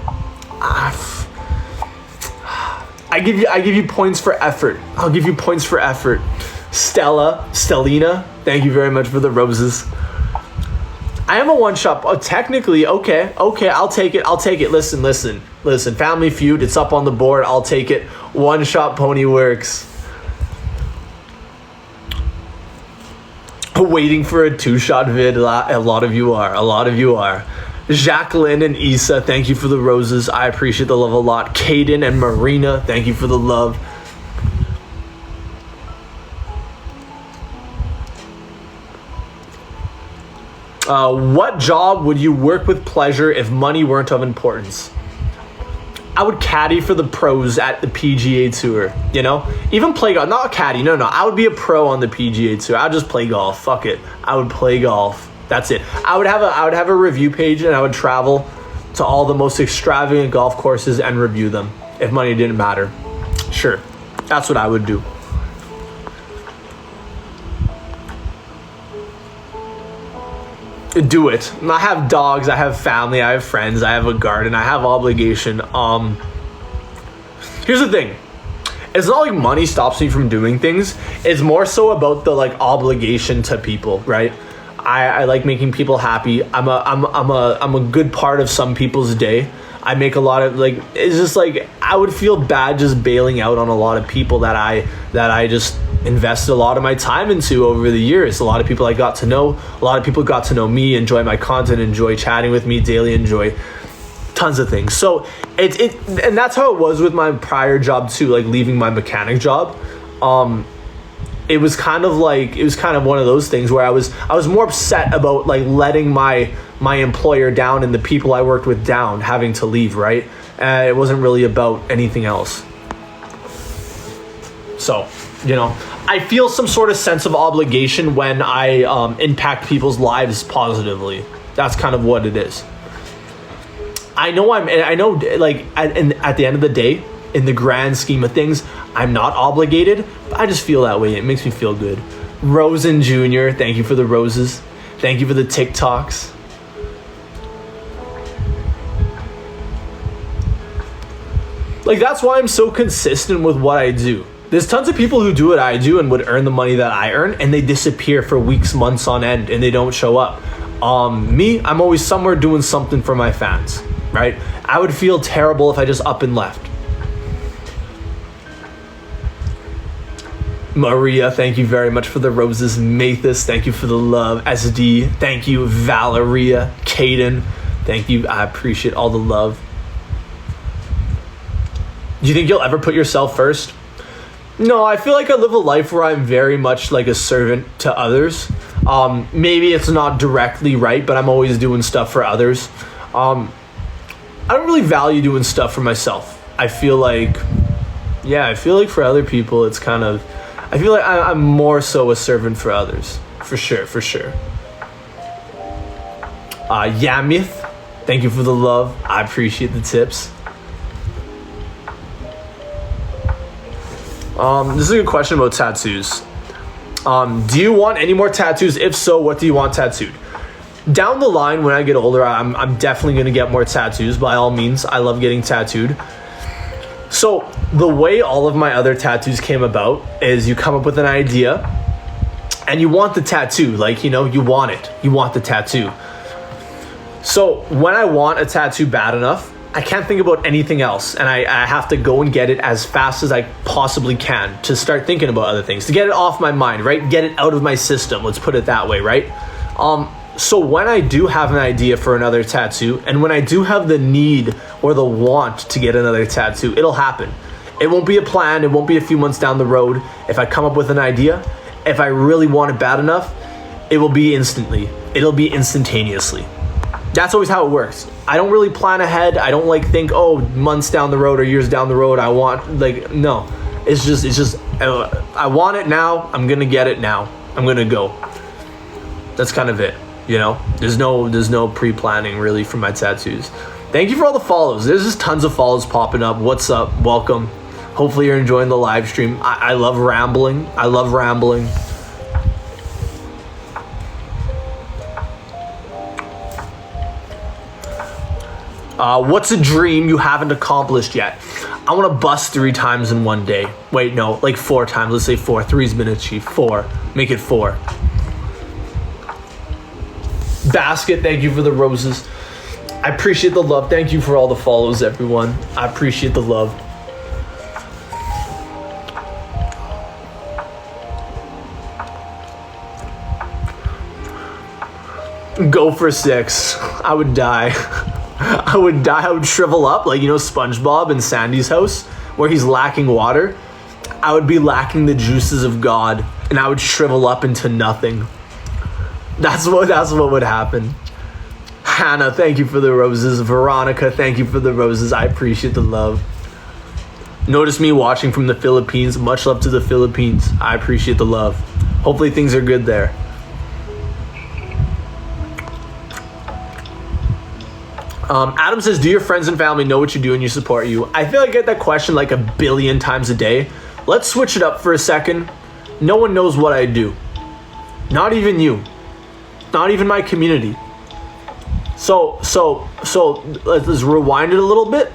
I give you points for effort. I'll give you points for effort. Stellina, thank you very much for the roses. I am a one-shot. Oh, technically, okay, I'll take it. Listen. Family Feud, it's up on the board. I'll take it. One-shot pony works. Waiting for a two-shot vid. A lot of you are. Jacqueline and Issa, thank you for the roses. I appreciate the love a lot. Kaden and Marina, thank you for the love. What job would you work with pleasure if money weren't of importance? I would caddy for the pros at the PGA Tour, you know? Even play golf, not a caddy, no. I would be a pro on the PGA Tour. I'd just play golf, fuck it. I would play golf, that's it. I would have a review page and I would travel to all the most extravagant golf courses and review them if money didn't matter. Sure, that's what I would do. Do it. I have dogs, I have family, I have friends, I have a garden, I have obligation. Here's the thing. It's not like money stops me from doing things. It's more so about the like obligation to people, right? I like making people happy. I'm a good part of some people's day. I make a lot of like, it's just like I would feel bad just bailing out on a lot of people that I just invested a lot of my time into over the years. A lot of people I got to know. A lot of people got to know me, enjoy my content, enjoy chatting with me daily, enjoy tons of things. So and that's how it was with my prior job too, like leaving my mechanic job. It was kind of one of those things where I was more upset about like letting my employer down and the people I worked with down, having to leave, right? It wasn't really about anything else. So, you know, I feel some sort of sense of obligation when I impact people's lives positively. That's kind of what it is. I know like at the end of the day, in the grand scheme of things, I'm not obligated, but I just feel that way. It makes me feel good. Rosen Jr., thank you for the roses. Thank you for the TikToks. Like, that's why I'm so consistent with what I do. There's tons of people who do what I do and would earn the money that I earn, and they disappear for weeks, months on end, and they don't show up. Me, I'm always somewhere doing something for my fans, right? I would feel terrible if I just up and left. Maria, thank you very much for the roses. Mathis, thank you for the love. SD, thank you. Valeria, Caden, thank you. I appreciate all the love. Do you think you'll ever put yourself first? No, I feel like I live a life where I'm very much like a servant to others. Maybe it's not directly right, but I'm always doing stuff for others. I don't really value doing stuff for myself. I feel like for other people, it's kind of, I feel like I'm more so a servant for others. For sure. Yamith, thank you for the love. I appreciate the tips. This is a good question about tattoos. Do you want any more tattoos? If so, what do you want tattooed? Down the line, when I get older, I'm definitely going to get more tattoos. By all means, I love getting tattooed. So the way all of my other tattoos came about is you come up with an idea and you want the tattoo. Like, you know, you want it. You want the tattoo. So when I want a tattoo bad enough, I can't think about anything else, and I have to go and get it as fast as I possibly can to start thinking about other things, to get it off my mind, right? Get it out of my system, let's put it that way, right? So when I do have an idea for another tattoo, and when I do have the need or the want to get another tattoo, it'll happen. It won't be a plan, it won't be a few months down the road. If I come up with an idea, if I really want it bad enough, it will be instantly. It'll be instantaneously. That's always how it works. I don't really plan ahead. I don't like think, oh, months down the road or years down the road, I want, like, no. It's just, I want it now. I'm going to get it now. I'm going to go. That's kind of it, you know? There's no pre-planning really for my tattoos. Thank you for all the follows. There's just tons of follows popping up. What's up? Welcome. Hopefully you're enjoying the live stream. I love rambling. What's a dream you haven't accomplished yet? I want to bust 3 times in one day. Wait, no, like 4 times. Let's say 4. 3's been achieved. 4. Make it 4. Basket, thank you for the roses. I appreciate the love. Thank you for all the follows, everyone. I appreciate the love. Go for 6. I would die. I would shrivel up, like, you know, SpongeBob in Sandy's house where he's lacking water. I would be lacking the juices of God, and I would shrivel up into nothing. That's what would happen. Hannah, thank you for the roses. Veronica, thank you for the roses. I appreciate the love. Notice me watching from the Philippines. Much love to the Philippines. I appreciate the love. Hopefully things are good there. Adam says, do your friends and family know what you do and you support you? I feel like I get that question like a billion times a day. Let's switch it up for a second. No one knows what I do. Not even you. Not even my community. So let's rewind it a little bit.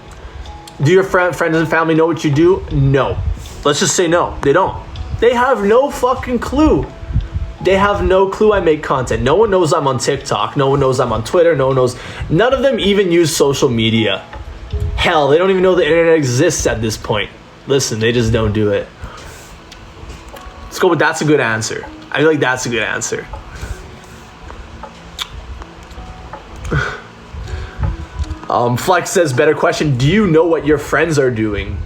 Do your friends and family know what you do? No. Let's just say no. They don't. They have no fucking clue. They have no clue I make content. No one knows I'm on TikTok. No one knows I'm on Twitter. No one knows. None of them even use social media. Hell, they don't even know the internet exists at this point. Listen, they just don't do it. Let's go with that's a good answer. I feel like that's a good answer. Flex says, better question. Do you know what your friends are doing?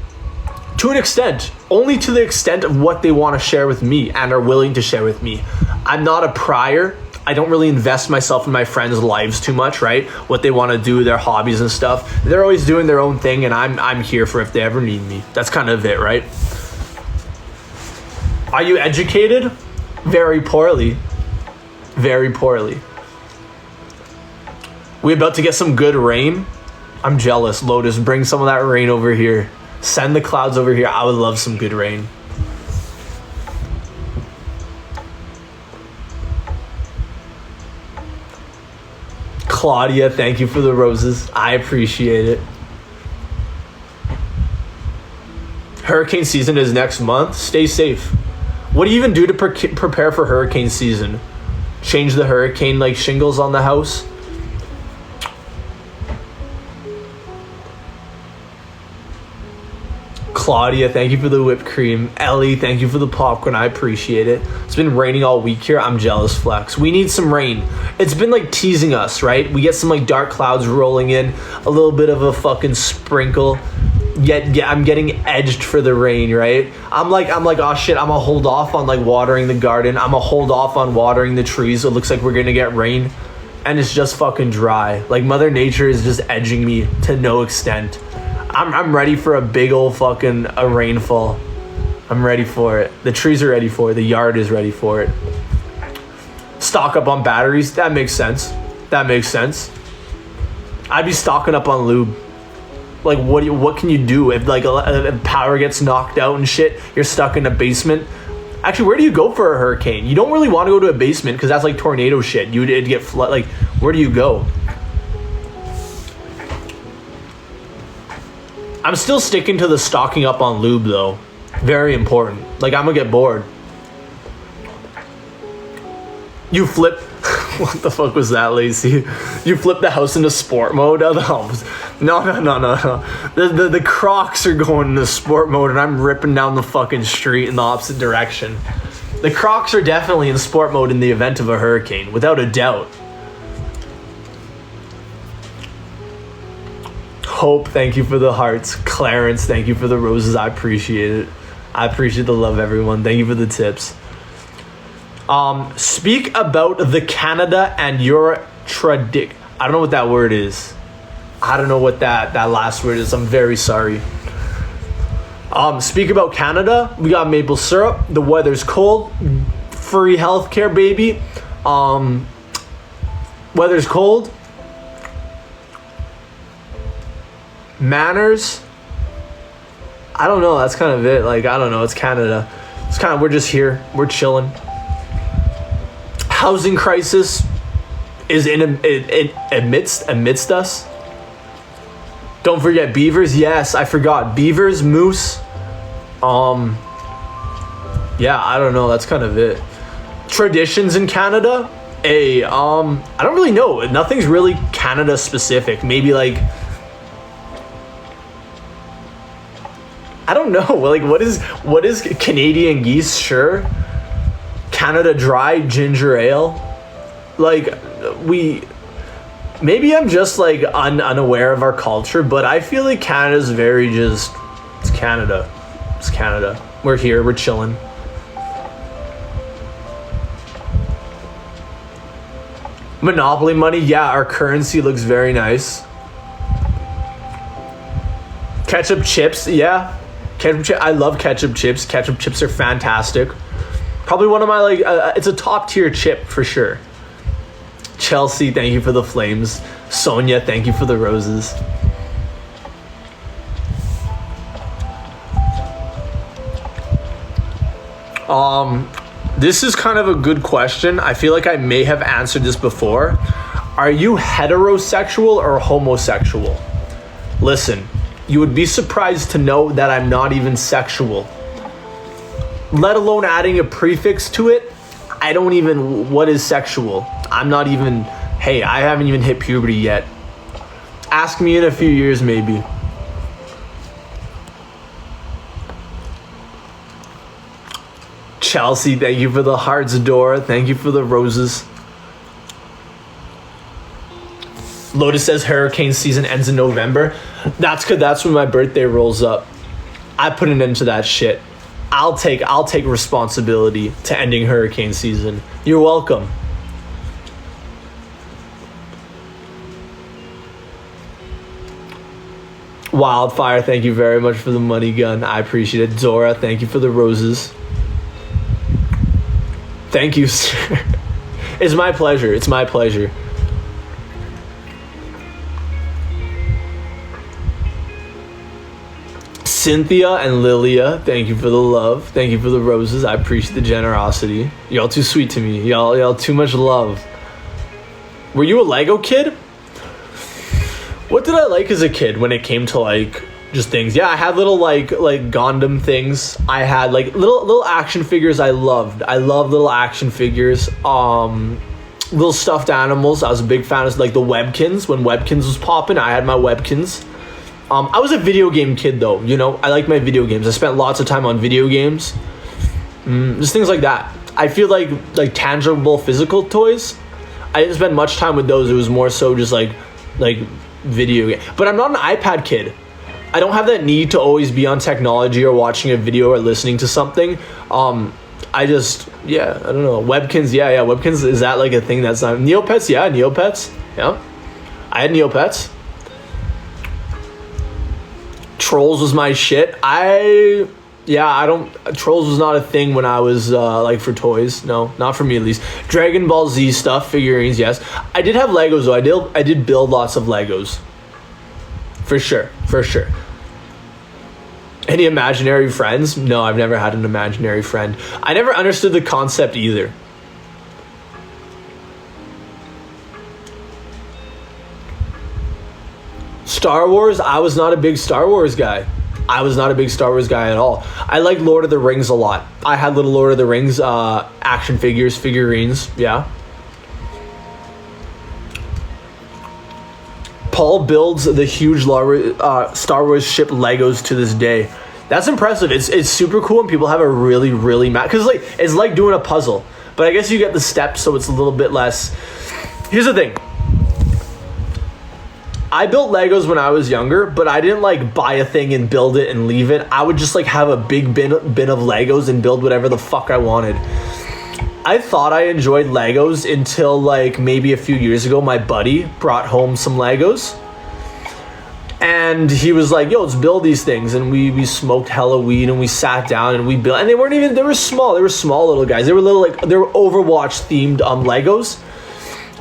To an extent. Only to the extent of what they want to share with me and are willing to share with me. I'm not a prior. I don't really invest myself in my friends' lives too much, right? What they want to do, their hobbies and stuff. They're always doing their own thing, and I'm here for if they ever need me. That's kind of it, right? Are you educated? Very poorly. Very poorly. We about to get some good rain? I'm jealous. Lotus, bring some of that rain over here. Send the clouds over here. I would love some good rain. Claudia, thank you for the roses. I appreciate it. Hurricane season is next month. Stay safe. What do you even do to prepare for hurricane season? Change the hurricane like shingles on the house? Claudia, thank you for the whipped cream. Ellie, thank you for the popcorn. I appreciate it. It's been raining all week here. I'm jealous, Flex. We need some rain. It's been like teasing us, right? We get some like dark clouds rolling in, a little bit of a fucking sprinkle. Yet I'm getting edged for the rain, right? I'm like, oh shit, I'm gonna hold off on like watering the garden. I'm gonna hold off on watering the trees. So it looks like we're gonna get rain. And it's just fucking dry. Like Mother Nature is just edging me to no extent. I'm ready for a big old fucking a rainfall. I'm ready for it. The trees are ready for it. The yard is ready for it. Stock up on batteries. That makes sense. That makes sense. I'd be stocking up on lube. Like what can you do if like if power gets knocked out and shit? You're stuck in a basement. Actually, where do you go for a hurricane? You don't really want to go to a basement because that's like tornado shit. It'd get flood. Like where do you go? I'm still sticking to the stocking up on lube though. Very important. Like I'm gonna get bored. You flip. What the fuck was that, Lacey? You flip the house into sport mode? No. The Crocs are going into sport mode and I'm ripping down the fucking street in the opposite direction. The Crocs are definitely in sport mode in the event of a hurricane, without a doubt. Hope, thank you for the hearts. Clarence, thank you for the roses. I appreciate it. I appreciate the love, everyone. Thank you for the tips. Speak about the Canada and your tradic. I don't know what that word is. I don't know what that last word is. I'm very sorry. Speak about Canada. We got maple syrup. The weather's cold. Free healthcare, baby. Weather's cold. Manners. I don't know. That's kind of it. Like, I don't know. It's Canada. It's kind of, we're just here. We're chilling. Housing crisis is amidst us. Don't forget beavers. Yes, I forgot. Beavers, moose. Yeah, I don't know. That's kind of it. Traditions in Canada. I don't really know. Nothing's really Canada specific. Maybe like, I don't know. Like, what is Canadian geese? Sure. Canada Dry ginger ale. Like, maybe I'm just like unaware of our culture, but I feel like Canada's very just, it's Canada. It's Canada. We're here. We're chilling. Monopoly money, yeah, our currency looks very nice. Ketchup chips, yeah. I love ketchup chips. Ketchup chips are fantastic. Probably one of my, like, it's a top tier chip for sure. Chelsea, thank you for the flames. Sonia, thank you for the roses. This is kind of a good question. I feel like I may have answered this before. Are you heterosexual or homosexual? Listen, you would be surprised to know that I'm not even sexual. Let alone adding a prefix to it. I don't even, what is sexual? I'm not even, hey, I haven't even hit puberty yet. Ask me in a few years, maybe. Chelsea, thank you for the hearts, Dora. Thank you for the roses. Lotus says hurricane season ends in November. That's good. That's when my birthday rolls up. I put an end to that shit. I'll take responsibility to ending hurricane season. You're welcome. Wildfire, thank you very much for the money gun. I appreciate it. Dora, thank you for the roses. Thank you, sir. It's my pleasure. It's my pleasure. Cynthia and Lilia, thank you for the love. Thank you for the roses. I appreciate the generosity. Y'all too sweet to me. Y'all too much love. Were you a Lego kid? What did I like as a kid when it came to like just things? Yeah, I had little like Gundam things. I had like little action figures I loved. I love little action figures. Little stuffed animals. I was a big fan of like the Webkins. When Webkins was popping, I had my Webkins. I was a video game kid though, you know. I liked my video games. I spent lots of time on video games. Just things like that. I feel like tangible physical toys, I didn't spend much time with those. It was more so just like video game. But I'm not an iPad kid. I don't have that need to always be on technology or watching a video or listening to something. I just, yeah, I don't know. Webkins, yeah. Webkins, is that like a thing that's not... Neopets, yeah, Neopets. Yeah. I had Neopets. Trolls was my shit. Trolls was not a thing when I was like for toys. No, not for me at least. Dragon Ball Z stuff, figurines, yes. I did have Legos though. I did build lots of Legos. For sure. Any imaginary friends? No, I've never had an imaginary friend. I never understood the concept either. Star Wars, I was not a big Star Wars guy. I was not a big Star Wars guy at all. I like Lord of the Rings a lot. I had little Lord of the Rings action figures, figurines, yeah. Paul builds the huge Star Wars ship Legos to this day. That's impressive. It's super cool and people have a really, really because it's like doing a puzzle. But I guess you get the steps, so it's a little bit less. Here's the thing. I built Legos when I was younger, but I didn't like buy a thing and build it and leave it. I would just like have a big bin of Legos and build whatever the fuck I wanted. I thought I enjoyed Legos until like maybe a few years ago. My buddy brought home some Legos and he was like, yo, let's build these things. And we smoked hella weed and we sat down and we built, and they were small little guys. They were they were Overwatch themed Legos.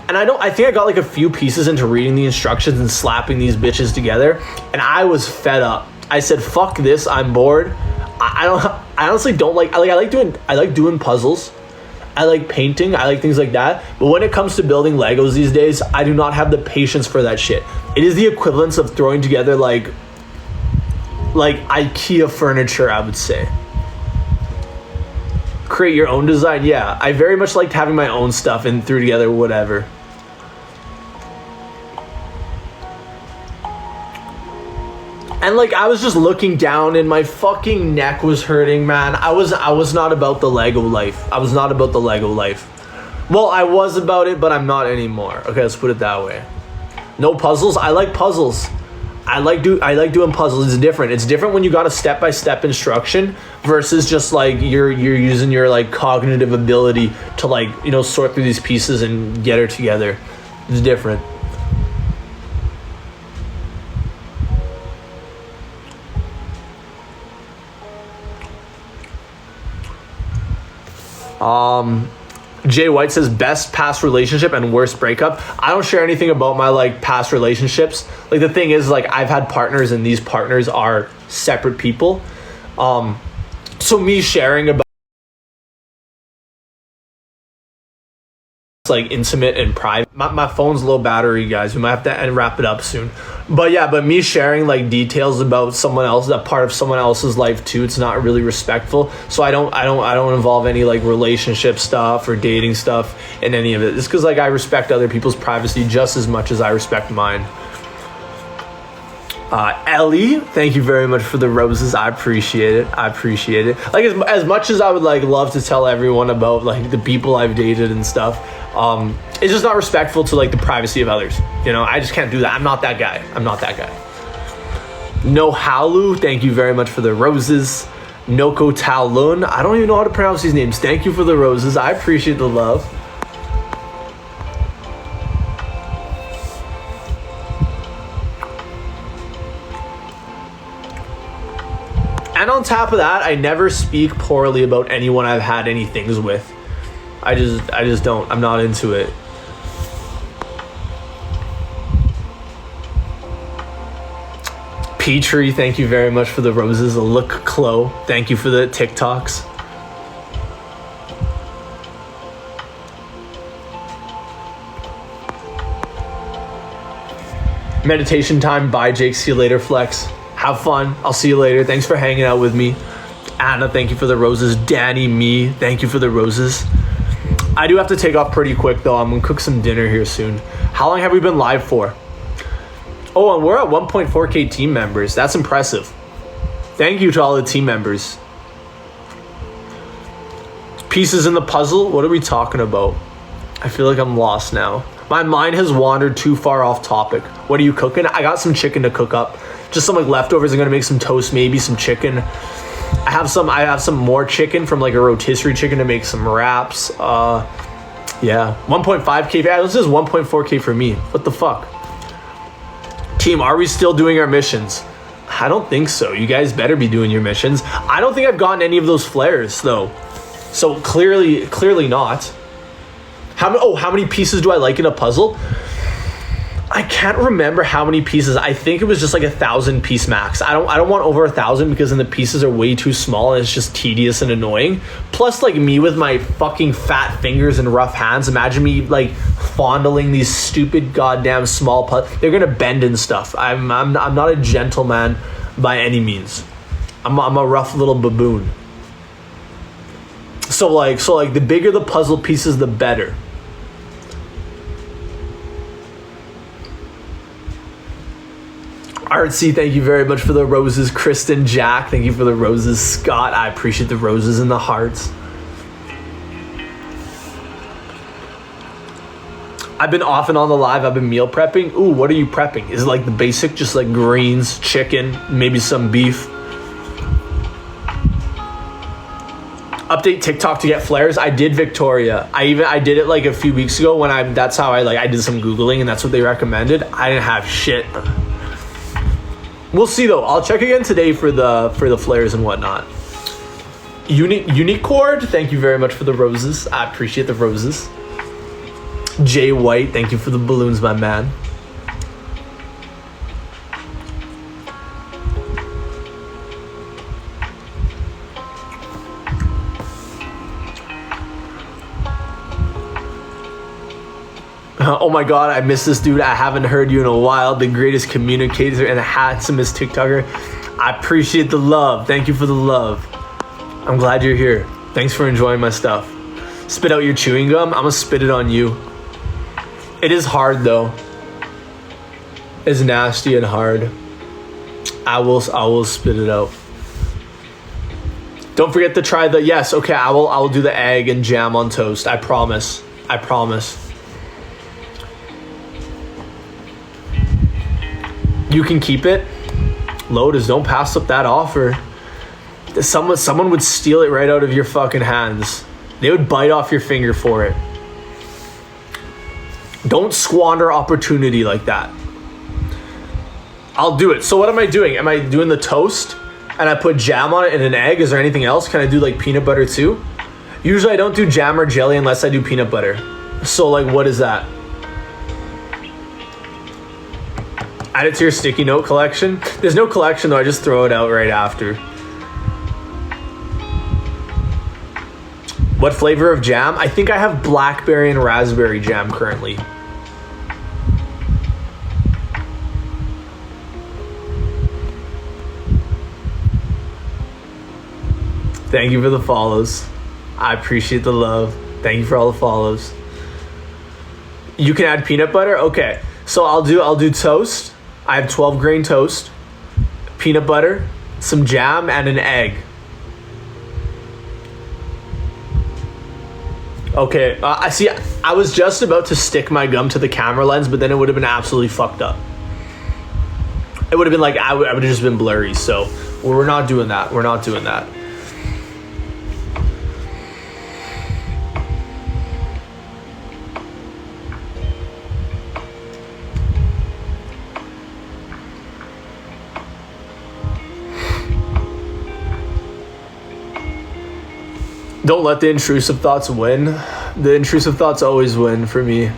And I think I got like a few pieces into reading the instructions and slapping these bitches together, and I was fed up. I said, fuck this, I'm bored. I honestly don't like I like doing puzzles. I like painting, I like things like that. But when it comes to building Legos these days, I do not have the patience for that shit. It is the equivalence of throwing together like IKEA furniture, I would say. Create your own design, yeah. I very much liked having my own stuff and threw together whatever. And like I was just looking down and my fucking neck was hurting, man. I was not about the Lego life. I was not about the Lego life. Well, I was about it, but I'm not anymore. Okay, let's put it that way. No puzzles. I like puzzles. I like doing puzzles. It's different. It's different when you got a step-by-step instruction versus just like you're using your like cognitive ability to like, you know, sort through these pieces and get her together. It's different. Jay White says best past relationship and worst breakup. I don't share anything about my like past relationships. Like the thing is, like I've had partners and these partners are separate people. So me sharing about like intimate and private. My phone's low battery, guys. We might have to wrap it up soon. But yeah, but me sharing like details about someone else, that part of someone else's life too, it's not really respectful. So I don't involve any like relationship stuff or dating stuff in any of it. It's because like I respect other people's privacy just as much as I respect mine. Ellie, thank you very much for the roses. I appreciate it. Like as much as I would like love to tell everyone about like the people I've dated and stuff, it's just not respectful to like the privacy of others. You know, I just can't do that. I'm not that guy. No Halu, thank you very much for the roses. Noko Talun, I don't even know how to pronounce these names. Thank you for the roses. I appreciate the love. And on top of that, I never speak poorly about anyone I've had any things with. I just don't. I'm not into it. Petrie, thank you very much for the roses. Look Chloe, thank you for the TikToks. Meditation time. Bye, Jake. See you later, Flex. Have fun. I'll see you later. Thanks for hanging out with me. Anna, thank you for the roses. Danny, me, thank you for the roses. I do have to take off pretty quick though. I'm gonna cook some dinner here soon. How long have we been live for? Oh, and we're at 1.4K team members. That's impressive. Thank you to all the team members. Pieces in the puzzle? What are we talking about? I feel like I'm lost now. My mind has wandered too far off topic. What are you cooking? I got some chicken to cook up. Just some like leftovers. I'm gonna make some toast, maybe some chicken. I have some more chicken from like a rotisserie chicken to make some wraps. Yeah, 1.5K. This is 1.4K for me. What the fuck? Team, are we still doing our missions? I don't think so. You guys better be doing your missions. I don't think I've gotten any of those flares though. So clearly not. How many pieces do I like in a puzzle? I can't remember how many pieces. I think it was just like 1,000 piece max. I don't want over 1,000 because then the pieces are way too small and it's just tedious and annoying. Plus, like me with my fucking fat fingers and rough hands. Imagine me like fondling these stupid goddamn small they're gonna bend and stuff. I'm not a gentleman by any means. I'm a rough little baboon. So like the bigger the puzzle pieces, the better. Artsy, thank you very much for the roses. Kristen, Jack, thank you for the roses. Scott, I appreciate the roses and the hearts. I've been off and on the live. I've been meal prepping. Ooh, what are you prepping? Is it like the basic, just like greens, chicken, maybe some beef? Update TikTok to get flares. I did, Victoria. I did it like a few weeks ago when that's how I did some Googling and that's what they recommended. I didn't have shit. We'll see though. I'll check again today for the flares and whatnot. Unicord, thank you very much for the roses. I appreciate the roses. Jay White, thank you for the balloons, my man. Oh my god, I miss this dude. I haven't heard you in a while. The greatest communicator and the handsomest TikToker. I appreciate the love. Thank you for the love. I'm glad you're here. Thanks for enjoying my stuff. Spit out your chewing gum. I'm gonna spit it on you. It is hard though. It's nasty and hard. I will spit it out. Don't forget to try the, yes, okay, I will do the egg and jam on toast. I promise. I promise. You can keep it. Lotus, don't pass up that offer. Someone would steal it right out of your fucking hands. They would bite off your finger for it. Don't squander opportunity like that. I'll do it. So what am I doing? Am I doing the toast and I put jam on it and an egg? Is there anything else? Can I do like peanut butter too? Usually I don't do jam or jelly unless I do peanut butter. So like, what is that? Add it to your sticky note collection. There's no collection though, I just throw it out right after. What flavor of jam? I think I have blackberry and raspberry jam currently. Thank you for the follows. I appreciate the love. Thank you for all the follows. You can add peanut butter? Okay. So I'll do toast. I have 12 grain toast, peanut butter, some jam, and an egg. Okay, I see. I was just about to stick my gum to the camera lens, but then it would have been absolutely fucked up. It would have been like, I would have just been blurry. So we're not doing that. We're not doing that. Don't let the intrusive thoughts win. The intrusive thoughts always win for me.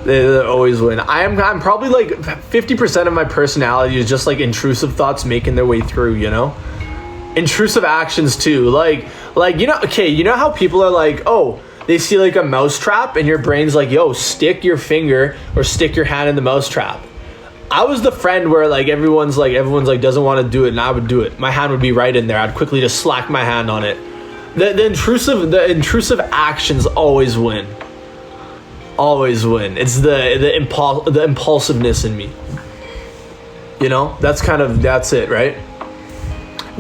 They always win. I'm probably like 50% of my personality is just like intrusive thoughts making their way through, you know? Intrusive actions too. Like, you know, okay, you know how people are like, oh, they see like a mouse trap and your brain's like, yo, stick your finger or stick your hand in the mouse trap. I was the friend where like everyone's like doesn't want to do it and I would do it. My hand would be right in there. I'd quickly just slack my hand on it. The intrusive actions always win. Always win. It's the impulsiveness in me. You know, that's it, right?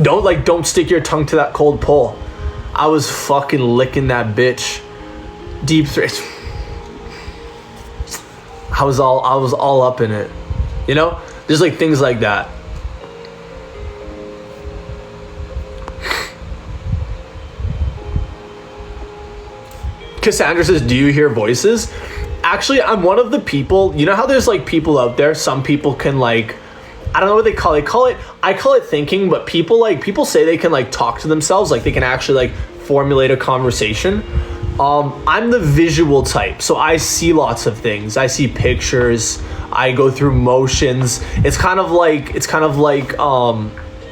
Don't stick your tongue to that cold pole. I was fucking licking that bitch. Deep throat. I was all up in it. You know? There's like things like that. Cassandra says, do you hear voices? Actually, I'm one of the people, you know how there's like people out there, some people can like, I don't know what they call it. I call it thinking, but people say they can like talk to themselves, like they can actually like formulate a conversation. I'm the visual type, so I see lots of things. I see pictures, I go through motions. It's kind of like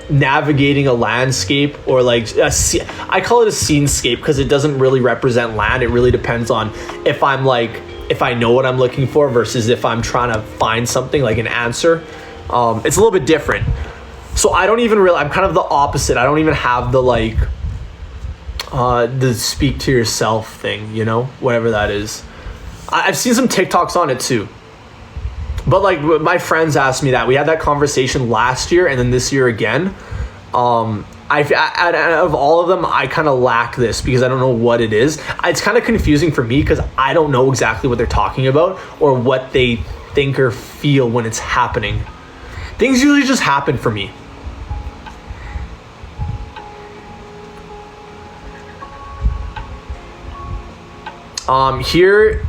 navigating a landscape, or like I call it a scenescape because it doesn't really represent land. It really depends on if I know what I'm looking for versus if I'm trying to find something like an answer. It's a little bit different. So I'm kind of the opposite. I don't even have the the speak to yourself thing, you know, whatever that is. I've seen some TikToks on it too. But like my friends asked me that. We had that conversation last year and then this year again. Out of all of them, I kind of lack this because I don't know what it is. It's kind of confusing for me because I don't know exactly what they're talking about or what they think or feel when it's happening. Things usually just happen for me. Here's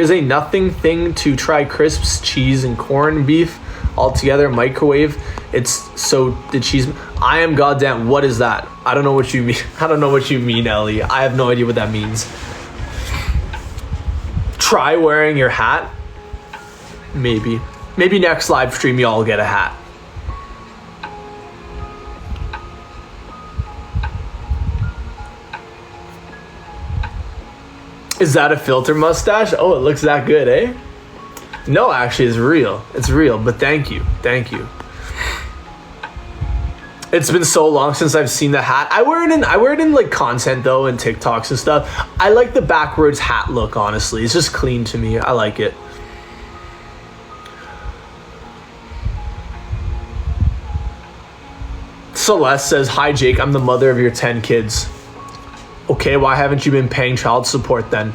a nothing thing to try: crisps, cheese, and corned beef all together. Microwave. It's so the cheese. I am goddamn. What is that? I don't know what you mean. I don't know what you mean, Ellie. I have no idea what that means. Try wearing your hat. Maybe next live stream y'all get a hat. Is that a filter mustache? Oh, it looks that good, eh? No, actually, it's real. It's real, but thank you. Thank you. It's been so long since I've seen the hat. I wear it in like content though, and TikToks and stuff. I like the backwards hat look, honestly. It's just clean to me. I like it. Celeste says, hi Jake, I'm the mother of your 10 kids. Okay, why haven't you been paying child support then?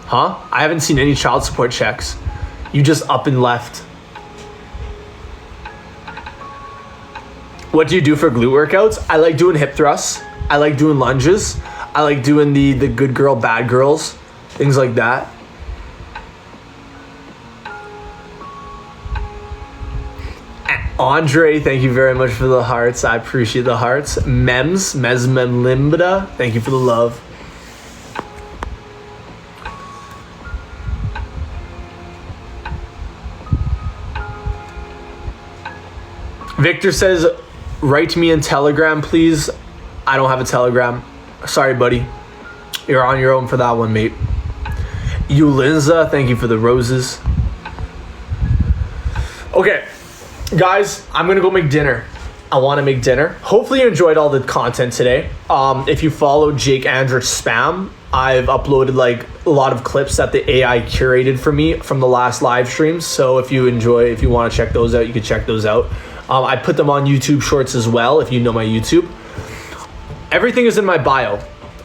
Huh? I haven't seen any child support checks. You just up and left. What do you do for glute workouts? I like doing hip thrusts. I like doing lunges. I like doing the good girl, bad girls. things like that. Andre, thank you very much for the hearts. I appreciate the hearts. Mesmelimbda, thank you for the love. Victor says, write to me in Telegram, please. I don't have a Telegram. Sorry, buddy. You're on your own for that one, mate. Yulinza, thank you for the roses. Okay, guys, I'm gonna go make dinner. I want to make dinner. Hopefully you enjoyed all the content today. If you follow Jake Andrich Spam, I've uploaded like a lot of clips that the AI curated for me from the last live streams. So if you want to check those out, you can check those out. I put them on YouTube Shorts as well, if you know my YouTube. Everything is in my bio.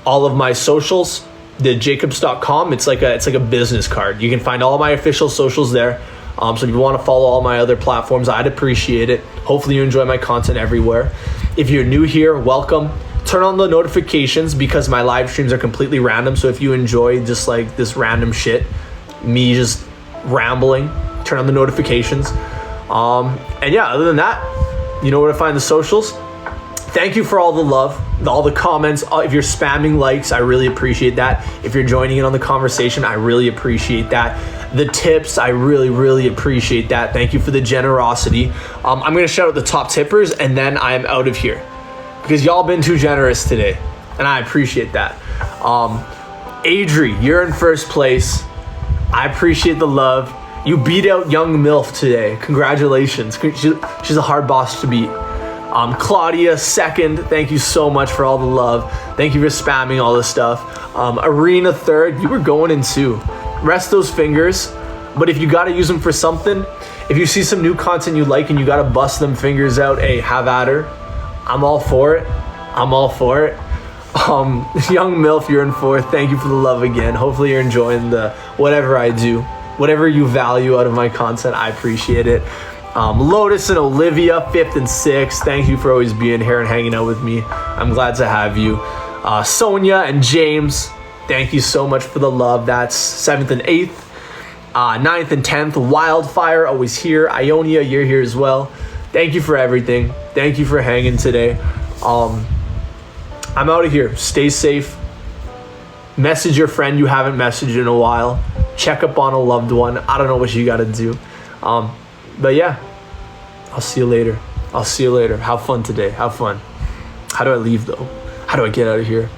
All of my socials, the jacobs.com, it's like a business card. You can find all my official socials there. So if you want to follow all my other platforms, I'd appreciate it. Hopefully you enjoy my content everywhere. If you're new here, welcome. Turn on the notifications because my live streams are completely random. So if you enjoy just like this random shit, me just rambling, turn on the notifications. And yeah, other than that, you know where to find the socials. Thank you for all the love, all the comments. If you're spamming likes, I really appreciate that. If you're joining in on the conversation, I really appreciate that. The tips, I really, really appreciate that. Thank you for the generosity. I'm going to shout out the top tippers and then I am out of here because y'all been too generous today and I appreciate that. Adri, you're in first place. I appreciate the love. You beat out Young MILF today. Congratulations. She's a hard boss to beat. Claudia, second. Thank you so much for all the love. Thank you for spamming all this stuff. Arena, third. You were going in two. Rest those fingers. But if you got to use them for something, if you see some new content you like and you got to bust them fingers out, hey, have at her. I'm all for it. I'm all for it. Young MILF, you're in fourth. Thank you for the love again. Hopefully you're enjoying the whatever I do. Whatever you value out of my content, I appreciate it. Lotus and Olivia, 5th and 6th. Thank you for always being here and hanging out with me. I'm glad to have you. Sonia and James, thank you so much for the love. That's 7th and 8th. 9th and 10th. Wildfire, always here. Ionia, you're here as well. Thank you for everything. Thank you for hanging today. I'm out of here. Stay safe. Message your friend you haven't messaged in a while. Check up on a loved one. I don't know what you got to do. But yeah, I'll see you later. Have fun today. Have fun. How do I leave though? How do I get out of here?